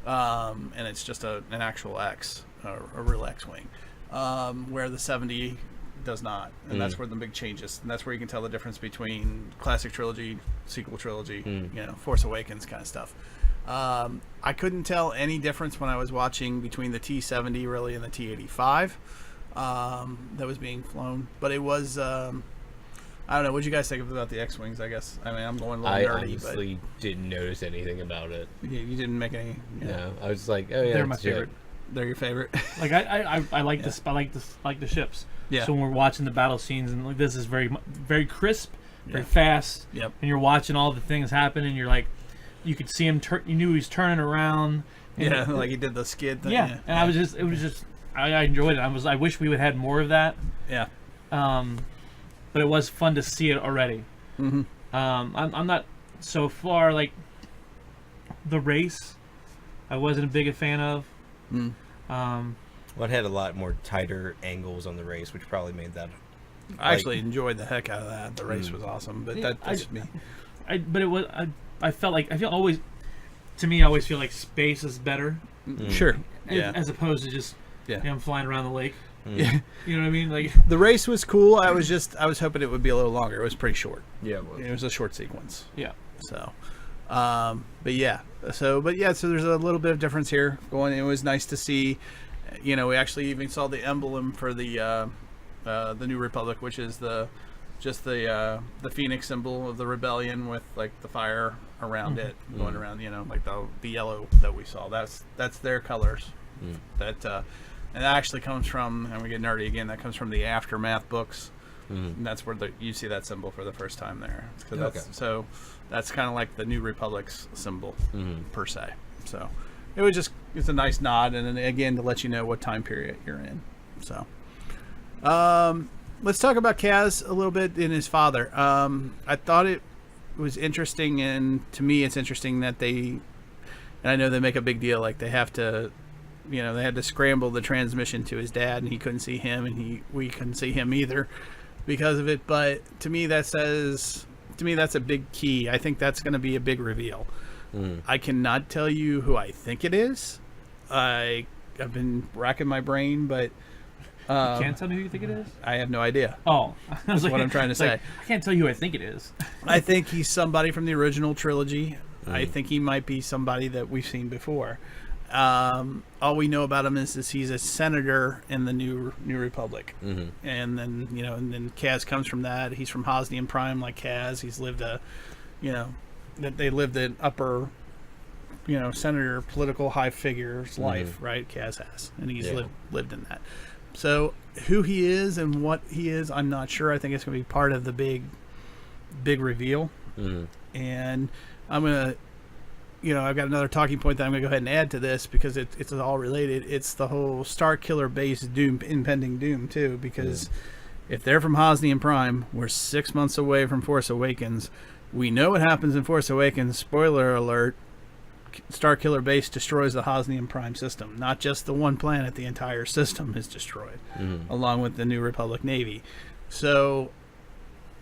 S5: and it's just an actual X, a real X-wing, where the 70 does not, and that's where the big changes, and that's where you can tell the difference between classic trilogy, sequel trilogy, Force Awakens kind of stuff. I couldn't tell any difference when I was watching between the T-70 really and the T-85 that was being flown, but it was I don't know. What did you guys think about the X-Wings? I guess I'm going a little nerdy.
S6: I honestly didn't notice anything about it.
S5: You didn't make any.
S6: No, I was like, oh yeah,
S7: They're my
S6: it's jet.
S7: favorite.
S5: They're your favorite.
S7: Like I like this. I like the ships.
S5: Yeah.
S7: So when we're watching the battle scenes, and like this is very crisp, very
S5: Yeah.
S7: fast.
S5: Yep.
S7: And you're watching all the things happen, and you're like, you could see him. You knew he was turning around. And
S5: Yeah, like he did the skid thing.
S7: Yeah. And it was just. I enjoyed it. I wish we would have had more of that.
S5: Yeah.
S7: But it was fun to see it already.
S5: Mm-hmm.
S7: I'm not so far like the race. I wasn't a big a fan of.
S8: Well, it had a lot more tighter angles on the race, which probably made that.
S5: I actually enjoyed the heck out of that. The race was awesome, but
S7: Yeah,
S5: that's just me.
S7: But it was. I felt like I always feel like space is better.
S5: Sure.
S7: As opposed to just him flying around the lake.
S5: Yeah.
S7: You know what I mean? Like
S5: The race was cool. I was hoping it would be a little longer. It was pretty short.
S6: Yeah,
S5: It was a short sequence.
S7: yeah.
S5: So, but there's a little bit of difference here going. It was nice to see, we actually even saw the emblem for the New Republic, which is the Phoenix symbol of the rebellion with like the fire around it going around, like the yellow that we saw. That's their colors. And that actually comes from, and we get nerdy again, that comes from the Aftermath books. And that's where you see that symbol for the first time there. So that's kind of like the New Republic's symbol per se. So it's a nice nod, and then again to let you know what time period you're in. So let's talk about Kaz a little bit and his father. I thought it was interesting, and to me it's interesting that and I know they make a big deal, like they have to, they had to scramble the transmission to his dad, and he couldn't see him, and we couldn't see him either because of it. But to me that's a big key. I think that's going to be a big reveal. I cannot tell you who I think it is. I've been racking my brain, but
S7: You can't tell me who you think it is?
S5: I have no idea.
S7: Oh.
S5: That's what I'm trying to say.
S7: I can't tell you who I think it is.
S5: I think he's somebody from the original trilogy. I think he might be somebody that we've seen before. All we know about him is he's a senator in the New Republic, and then and then Kaz comes from that. He's from Hosnian Prime, like Kaz. He's lived that they lived an upper, senator, political high figure's life, right? Kaz has, and he's lived in that. So who he is and what he is, I'm not sure. I think it's going to be part of the big reveal, and I'm gonna. I've got another talking point that I'm going to go ahead and add to this because it's all related. It's the whole Star Killer base impending doom too, because if they're from Hosnian Prime, we're 6 months away from Force Awakens. We know what happens in Force Awakens. Spoiler alert, Star Killer base destroys the Hosnian Prime system. Not just the one planet, the entire system is destroyed, along with the New Republic Navy. So,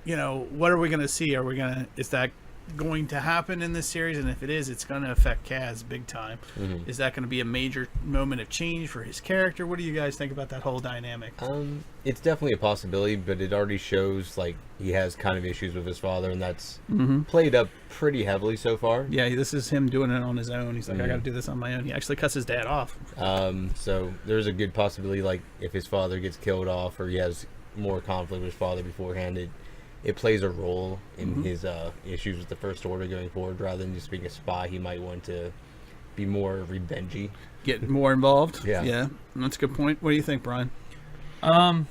S5: what are we going to see? Is that going to happen in this series? And if it is, it's going to affect Kaz big time. Is that going to be a major moment of change for his character? What do you guys think about that whole dynamic?
S6: It's definitely a possibility, but it already shows like he has kind of issues with his father, and that's played up pretty heavily so far.
S5: Yeah, this is him doing it on his own. He's like, I got to do this on my own. He actually cuts his dad off.
S6: So there's a good possibility, like if his father gets killed off or he has more conflict with his father beforehand, it plays a role in his issues with the First Order going forward. Rather than just being a spy, he might want to be more revengey.
S5: Get more involved?
S6: Yeah.
S5: That's a good point. What do you think, Brian?
S7: I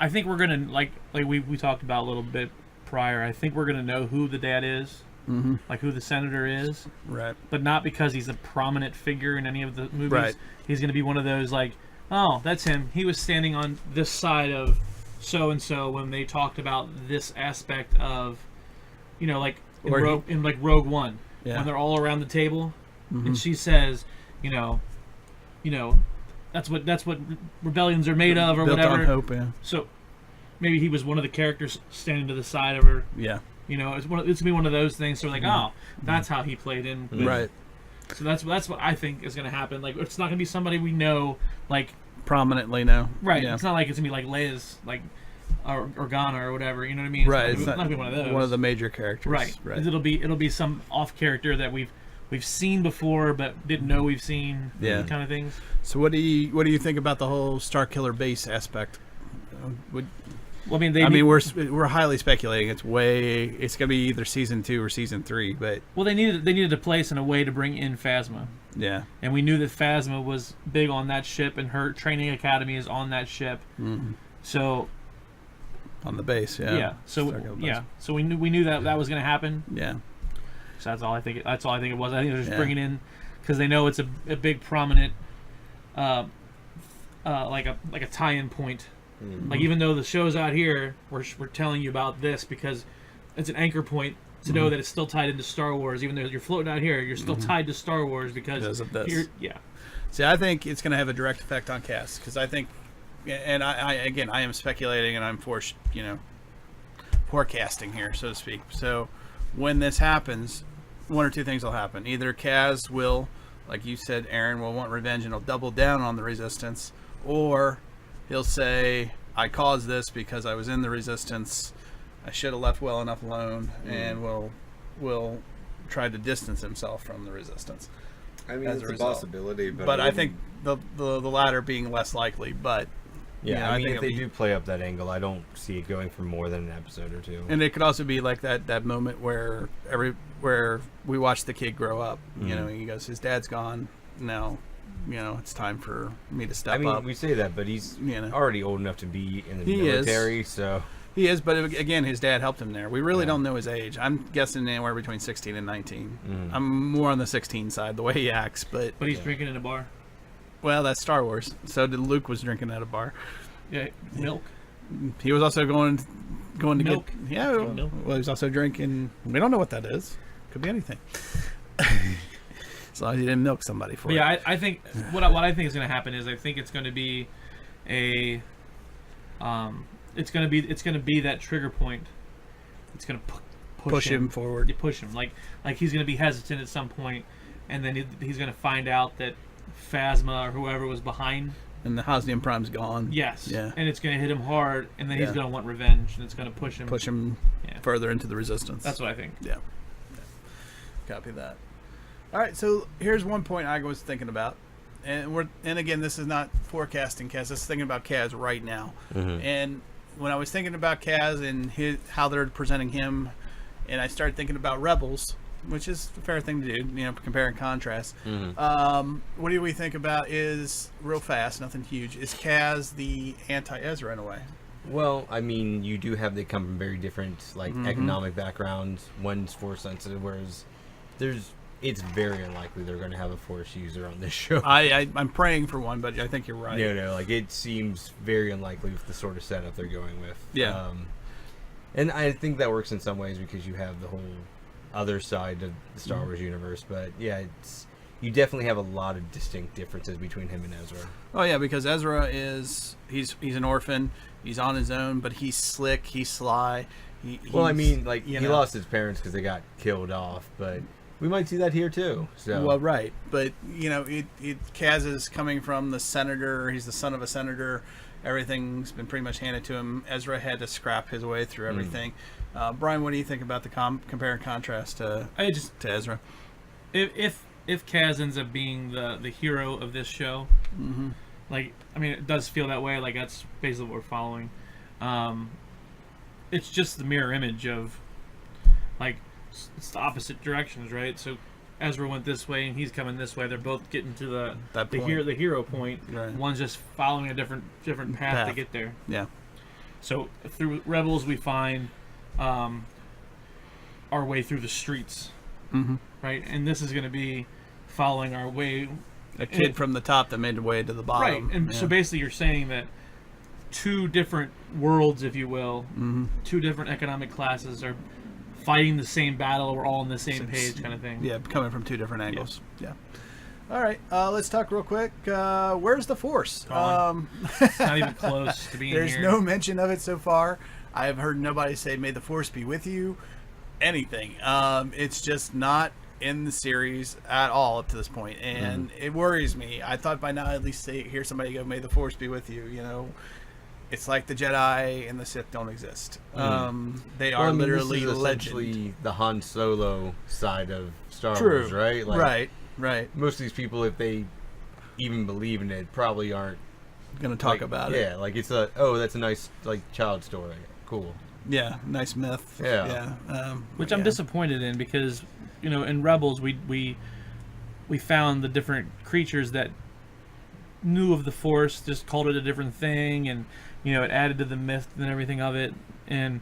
S7: think we're gonna like we talked about a little bit prior, I think we're gonna know who the dad is, like who the senator is,
S5: Right.
S7: but not because he's a prominent figure in any of the movies.
S5: Right.
S7: He's gonna be one of those like, oh, that's him. He was standing on this side of so and so when they talked about this aspect of, like in Rogue One, when they're all around the table, and she says, that's what rebellions are made of, or
S5: Built
S7: whatever.
S5: on hope, yeah.
S7: So maybe he was one of the characters standing to the side of her.
S5: Yeah.
S7: It's gonna be one of those things. So like, oh, that's how he played in.
S5: Right.
S7: So that's what I think is gonna happen. Like, it's not gonna be somebody we know, like
S5: Prominently now.
S7: right.
S5: Yeah.
S7: It's not like it's gonna be like Leia's, like Organa or whatever. You know what I mean?
S5: Right.
S7: It's not gonna be one of those.
S5: One of the major characters.
S7: Right.
S5: Right.
S7: It'll be some off character that we've seen before but didn't know we've seen.
S5: Yeah.
S7: Kind of things.
S5: So what do you think about the whole Starkiller base aspect?
S7: Well, I mean,
S5: we're highly speculating. It's going to be either season 2 or season 3, but
S7: they needed a place and a way to bring in Phasma.
S5: yeah.
S7: And we knew that Phasma was big on that ship, and her training academy is on that ship.
S5: Mm-hmm.
S7: So
S5: On the base, yeah.
S7: yeah. So
S5: Starkiller base.
S7: yeah. So we knew that was going to happen.
S5: Yeah.
S7: So that's all I think it was. I think they're just
S5: Yeah.
S7: bringing in because they know it's a big prominent, like a tie-in point.
S5: Mm-hmm.
S7: Like, even though the show's out here, we're telling you about this because it's an anchor point to know that it's still tied into Star Wars. Even though you're floating out here, you're still tied to Star Wars because
S5: of this.
S7: Yeah.
S5: See, I think it's going to have a direct effect on Cass because I think, and I am speculating and I'm forecasting here, so to speak. So when this happens, one or two things will happen. Either Kaz will, like you said, Aaron, will want revenge and he'll double down on the Resistance, or he'll say, I caused this because I was in the Resistance. I should have left well enough alone, and will try to distance himself from the Resistance.
S6: I mean,
S5: as
S6: it's
S5: a
S6: a
S5: result.
S6: possibility,
S5: But I think the latter being less likely. But
S6: yeah, I mean,
S5: think
S6: if they
S5: it'll be-
S6: do play up that angle, I don't see it going for more than an episode or two.
S5: And it could also be like that moment where we watch the kid grow up. He goes, his dad's gone. Now, it's time for me to step up.
S6: We say that, but he's already old enough to be in the
S5: He
S6: military, so...
S5: He is, but again, his dad helped him there. We really don't know his age. I'm guessing anywhere between 16 and 19. I'm more on the 16 side, the way he acts. But
S7: But he's drinking in a bar.
S5: Well, that's Star Wars. So did Luke was drinking at a bar.
S7: Yeah, milk.
S5: He was also going to
S7: Milk.
S5: get... Yeah,
S7: Milk.
S5: well, he was also drinking... We don't know what that is. Could be anything. As long as he didn't milk somebody for
S7: But
S5: it.
S7: yeah, I think what I think is going to happen is I think it's going to be a it's going to be that trigger point. It's going to push
S5: him forward.
S7: You push him like he's going to be hesitant at some point, and then he's going to find out that Phasma or whoever was behind.
S5: And the Hosnian Prime's gone.
S7: Yes.
S5: Yeah.
S7: And it's going to hit him hard, and then he's
S5: Yeah.
S7: going to want revenge, and it's going to push him. Yeah.
S5: further into the Resistance.
S7: That's what I think.
S5: Yeah. Copy that. All right, so here's one point I was thinking about, and again, this is not forecasting Kaz. This is thinking about Kaz right now. And when I was thinking about Kaz and how they're presenting him, and I started thinking about Rebels, which is a fair thing to do, compare and contrast. What do we think about is, real fast, nothing huge, is Kaz the anti-Ezra in a way?
S6: Well, I mean, you do have they come from very different economic backgrounds. One's force sensitive, whereas it's very unlikely they're going to have a force user on this show.
S5: I'm praying for one, but I think you're right.
S6: No, it seems very unlikely with the sort of setup they're going with.
S5: Yeah.
S6: And I think that works in some ways because you have the whole other side of the Star Wars universe. But yeah, you definitely have a lot of distinct differences between him and Ezra.
S5: Oh yeah, because Ezra he's an orphan. He's on his own, but he's slick. He's sly. He
S6: lost his parents because they got killed off, but we might see that here too. So.
S5: Well, right, but Kaz is coming from the senator. He's the son of a senator. Everything's been pretty much handed to him. Ezra had to scrap his way through everything. Brian, what do you think about the compare and contrast to Ezra?
S7: If Kaz ends up being the hero of this show, it does feel that way. Like, that's basically what we're following. It's just the mirror image of, it's the opposite directions, right? So Ezra went this way and he's coming this way. They're both getting to the hero point.
S5: Right.
S7: One's just following a different path to get there.
S5: Yeah.
S7: So through Rebels, we find our way through the streets,
S5: Mm-hmm.
S7: right? And this is going to be following our way.
S5: A kid from the top that made the way to the bottom.
S7: Right, and so basically you're saying that two different worlds, if you will, two different economic classes are fighting the same battle. We're all on the same page, kind of thing.
S5: Yeah, coming from two different angles. Yeah. All right, let's talk real quick. Where's the Force?
S7: It's not even close to being
S5: There's
S7: here.
S5: no mention of it so far. I have heard nobody say, "May the Force be with you." Anything. It's just not in the series at all up to this point, and it worries me. I thought by now I'd at least hear somebody go, "May the Force be with you." You know, it's like the Jedi and the Sith don't exist. They are literally
S6: this is
S5: legend.
S6: essentially the Han Solo side of Star
S5: True.
S6: Wars, right? Like,
S5: Right.
S6: most of these people, if they even believe in it, probably aren't
S5: Gonna talk
S6: like,
S5: about it.
S6: Yeah, like it's that's a nice like child story. Cool.
S5: Yeah, nice myth.
S6: Yeah.
S7: Which I'm disappointed in, because in Rebels we found the different creatures that knew of the Force, just called it a different thing, and it added to the myth and everything of it. And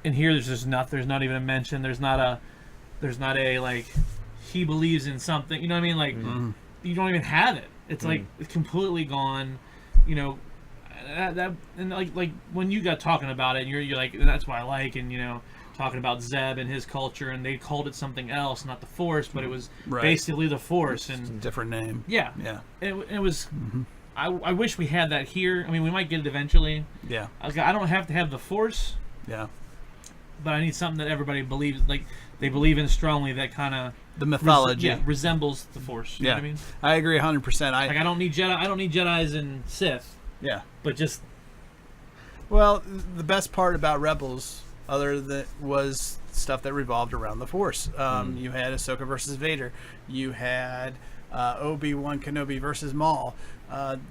S7: here there's not even a mention. There's not a like he believes in something. You know what I mean? Like you don't even have it. It's like it's completely gone. That and like when you got talking about it, and you're like, that's what I like, and talking about Zeb and his culture, and they called it something else, not the Force, but it was basically the Force,
S5: It's a
S7: and
S5: different name.
S7: yeah, it was. I wish we had that here. I mean, we might get it eventually.
S5: Yeah.
S7: I don't have to have the Force,
S5: Yeah.
S7: but I need something that everybody believes, like they believe in strongly, that kind of
S5: The mythology.
S7: resembles the Force. You know what I mean?
S5: I agree 100%.
S7: Like I don't need Jedis and Sith,
S5: Yeah.
S7: but just
S5: Well, the best part about Rebels, other than was stuff that revolved around the Force. You had Ahsoka versus Vader. You had Obi-Wan Kenobi versus Maul.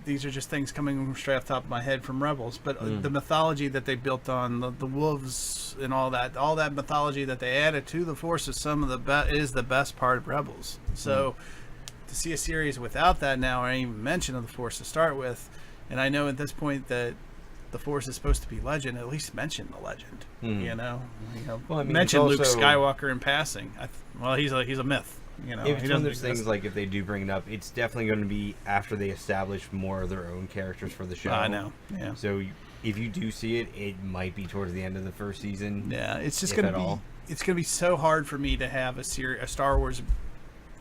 S5: These are just things coming straight off the top of my head from Rebels. But the mythology that they built on the wolves and all that mythology that they added to the Force is is the best part of Rebels. So to see a series without that now, or even mention of the Force to start with, and I know at this point that the Force is supposed to be legend, at least mention the legend.
S6: Well, I mean,
S5: mention
S6: it's
S5: Luke
S6: also-
S5: Skywalker in passing. He's a myth.
S6: If
S5: he
S6: it's one
S5: doesn't
S6: of those
S5: exist.
S6: things, like if they do bring it up, it's definitely going to be after they establish more of their own characters for the show.
S5: I know. Yeah.
S6: So if you do see it, it might be towards the end of the first season.
S5: Yeah, it's just
S6: if
S5: gonna
S6: at
S5: be.
S6: all.
S5: It's gonna be so hard for me to have a Star Wars,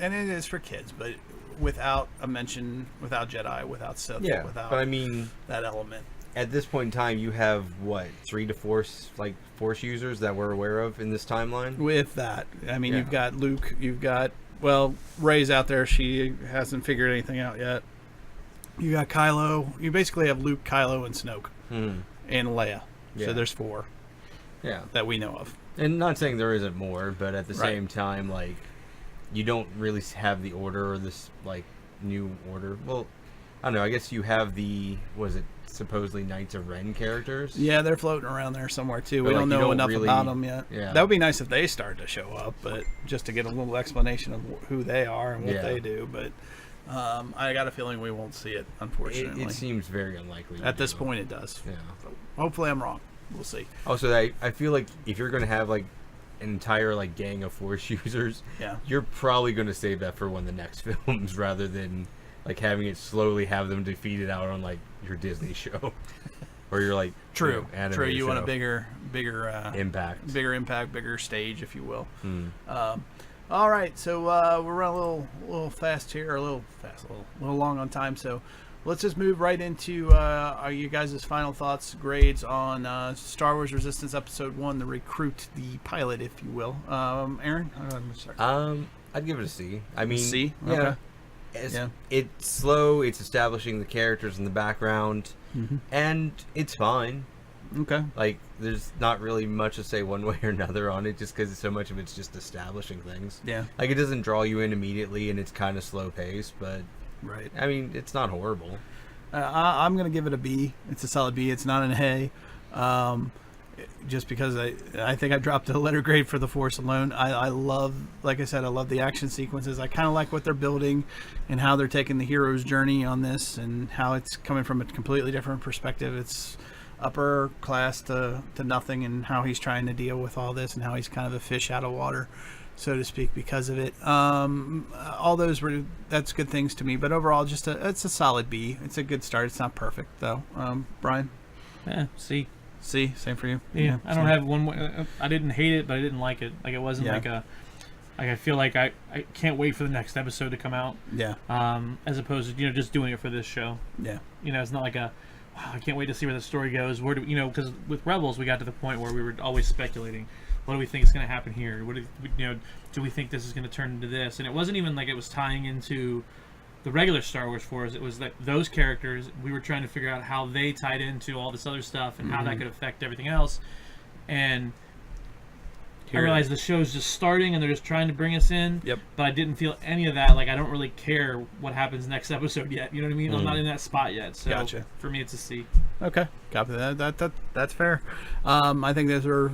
S5: and it is for kids, but without a mention, without Jedi, without Sith,
S6: Yeah,
S5: without
S6: but I mean,
S5: that element.
S6: at this point in time, you have what 3 to 4 Force users that we're aware of in this timeline.
S5: With that, I mean,
S6: Yeah.
S5: you've got Luke, you've got Rey's out there. She hasn't figured anything out yet. You got Kylo. You basically have Luke, Kylo, and Snoke, and Leia.
S6: Yeah.
S5: So there's 4
S6: Yeah,
S5: that we know of.
S6: and not saying there isn't more, but at the
S5: Right.
S6: same time, like you don't really have the order or this like new order. Well, I don't know. I guess you have the supposedly Knights of Ren characters.
S5: Yeah, they're floating around there somewhere too.
S6: But,
S5: We
S6: like,
S5: don't
S6: you
S5: know
S6: don't
S5: enough
S6: really-
S5: about them yet.
S6: Yeah.
S5: That would be nice if they started to show up, but just to get a little explanation of who they are and what
S6: Yeah.
S5: they do. But I got a feeling we won't see it, unfortunately.
S6: It seems very unlikely.
S5: At
S6: we
S5: this
S6: do.
S5: point, it does.
S6: Yeah.
S5: Hopefully, I'm wrong. We'll see.
S6: Also, I feel like if you're going to have like an entire like gang of Force users,
S5: Yeah.
S6: you're probably going to save that for one of the next films rather than like having it slowly have them defeated out on like your Disney show or your like
S5: True.
S6: anime
S5: True. You want a
S6: show.
S5: bigger
S6: impact.
S5: bigger impact, bigger stage, if you will.
S6: Hmm.
S5: All right, so we're running a little fast here, a little long on time. So let's just move right into you guys' final thoughts, grades on Star Wars Resistance Episode 1, the recruit, the pilot, if you will. Aaron, I'm sorry.
S6: I'd give it a C. I mean,
S5: C?
S6: Yeah.
S5: Okay.
S6: Yeah. It's slow. It's establishing the characters in the background, and it's fine.
S5: Okay.
S6: Like, there's not really much to say one way or another on it, just because so much of it's just establishing things.
S5: Yeah.
S6: Like, it doesn't draw you in immediately, and it's kind of slow paced, but
S5: Right.
S6: I mean, it's not horrible.
S5: I'm going to give it a B. It's a solid B. It's not an A. Just because I think I dropped a letter grade for The Force alone. I love, like I said, I love the action sequences. I kind of like what they're building and how they're taking the hero's journey on this and how it's coming from a completely different perspective. It's upper class to nothing, and how he's trying to deal with all this, and how he's kind of a fish out of water, so to speak, because of it. All those that's good things to me, but overall, it's a solid B. It's a good start. It's not perfect though. Brian?
S7: Yeah, C.
S5: C, same for you.
S7: Yeah, I don't have one. I didn't hate it, but I didn't like it. Like it wasn't like I feel like I can't wait for the next episode to come out.
S5: Yeah.
S7: As opposed to just doing it for this show.
S5: Yeah.
S7: It's not like wow, I can't wait to see where the story goes. Where do because with Rebels we got to the point where we were always speculating. What do we think is going to happen here? What do we think this is going to turn into this? And it wasn't even like it was tying into the regular Star Wars for us. It was that those characters, we were trying to figure out how they tied into all this other stuff and how that could affect everything else. And I realized the show's just starting and they're just trying to bring us in. Yep. But I didn't feel any of that. Like I don't really care what happens next episode yet. You know what I mean? I'm not in that spot yet. So
S5: Gotcha.
S7: For me, it's a C.
S5: Okay, copy that. That's fair. I think those were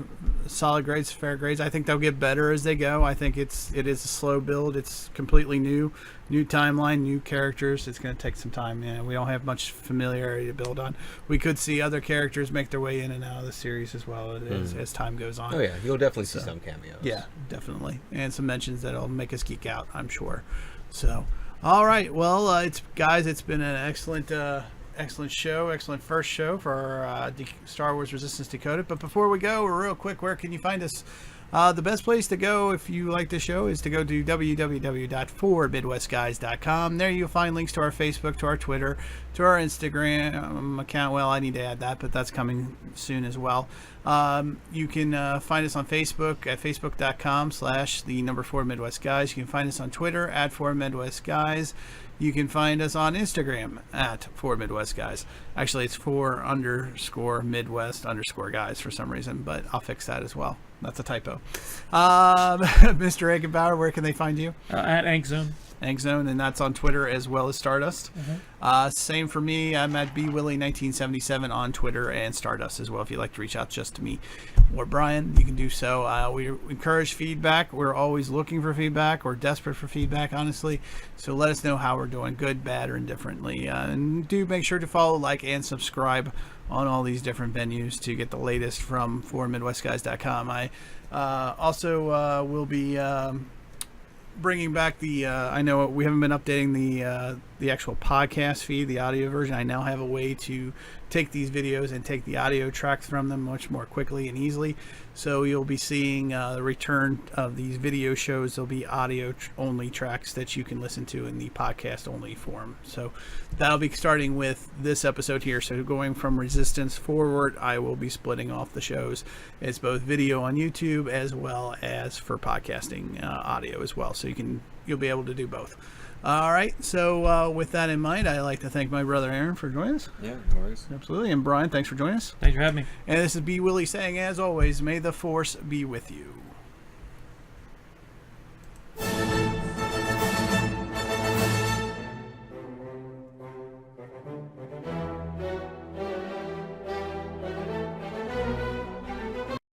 S5: solid grades, fair grades. I think they'll get better as they go. I think it is a slow build. It's completely new timeline, new characters. It's going to take some time. We don't have much familiarity to build on. We could see other characters make their way in and out of the series as well as time goes on.
S6: Oh yeah, you'll definitely see some cameos.
S5: Yeah, definitely, and some mentions that'll make us geek out, I'm sure. So, all right, well, it's been an excellent show, excellent first show for our Star Wars Resistance Decoded. But before we go, real quick, where can you find us? The best place to go if you like the show is to go to www.4midwestguys.com. There you'll find links to our Facebook, to our Twitter, to our Instagram account. Well, I need to add that, but that's coming soon as well. You can find us on Facebook at facebook.com/4midwestguys. You can find us on Twitter at 4midwestguys. You can find us on Instagram at 4midwestguys. Actually, it's 4_Midwest_guys for some reason, but I'll fix that as well. That's a typo. Mr. Eggenbauer, where can they find you?
S7: At Ankzone.
S5: Ankzone, and that's on Twitter as well as Stardust. Same for me. I'm at bwilly1977 on Twitter and Stardust as well. If you'd like to reach out just to me or Brian, you can do so. We encourage feedback. We're always looking for feedback. We're desperate for feedback, honestly. So let us know how we're doing, good, bad, or indifferently. And do make sure to follow, like, and subscribe on all these different venues to get the latest from 4midwestguys.com. I also will be bringing back I know we haven't been updating the actual podcast feed, the audio version. I now have a way to take these videos and take the audio tracks from them much more quickly and easily. So you'll be seeing the return of these video shows. There'll be audio only tracks that you can listen to in the podcast only form. So that'll be starting with this episode here. So going from Resistance forward, I will be splitting off the shows. It's both video on YouTube as well as for podcasting audio as well. So you'll be able to do both. All right, so with that in mind, I'd like to thank my brother Aaron for joining us.
S6: Yeah, no worries.
S5: Absolutely. And Brian, thanks for joining us.
S7: Thanks for having me.
S5: And this is B. Willie saying, as always, may the Force be with you.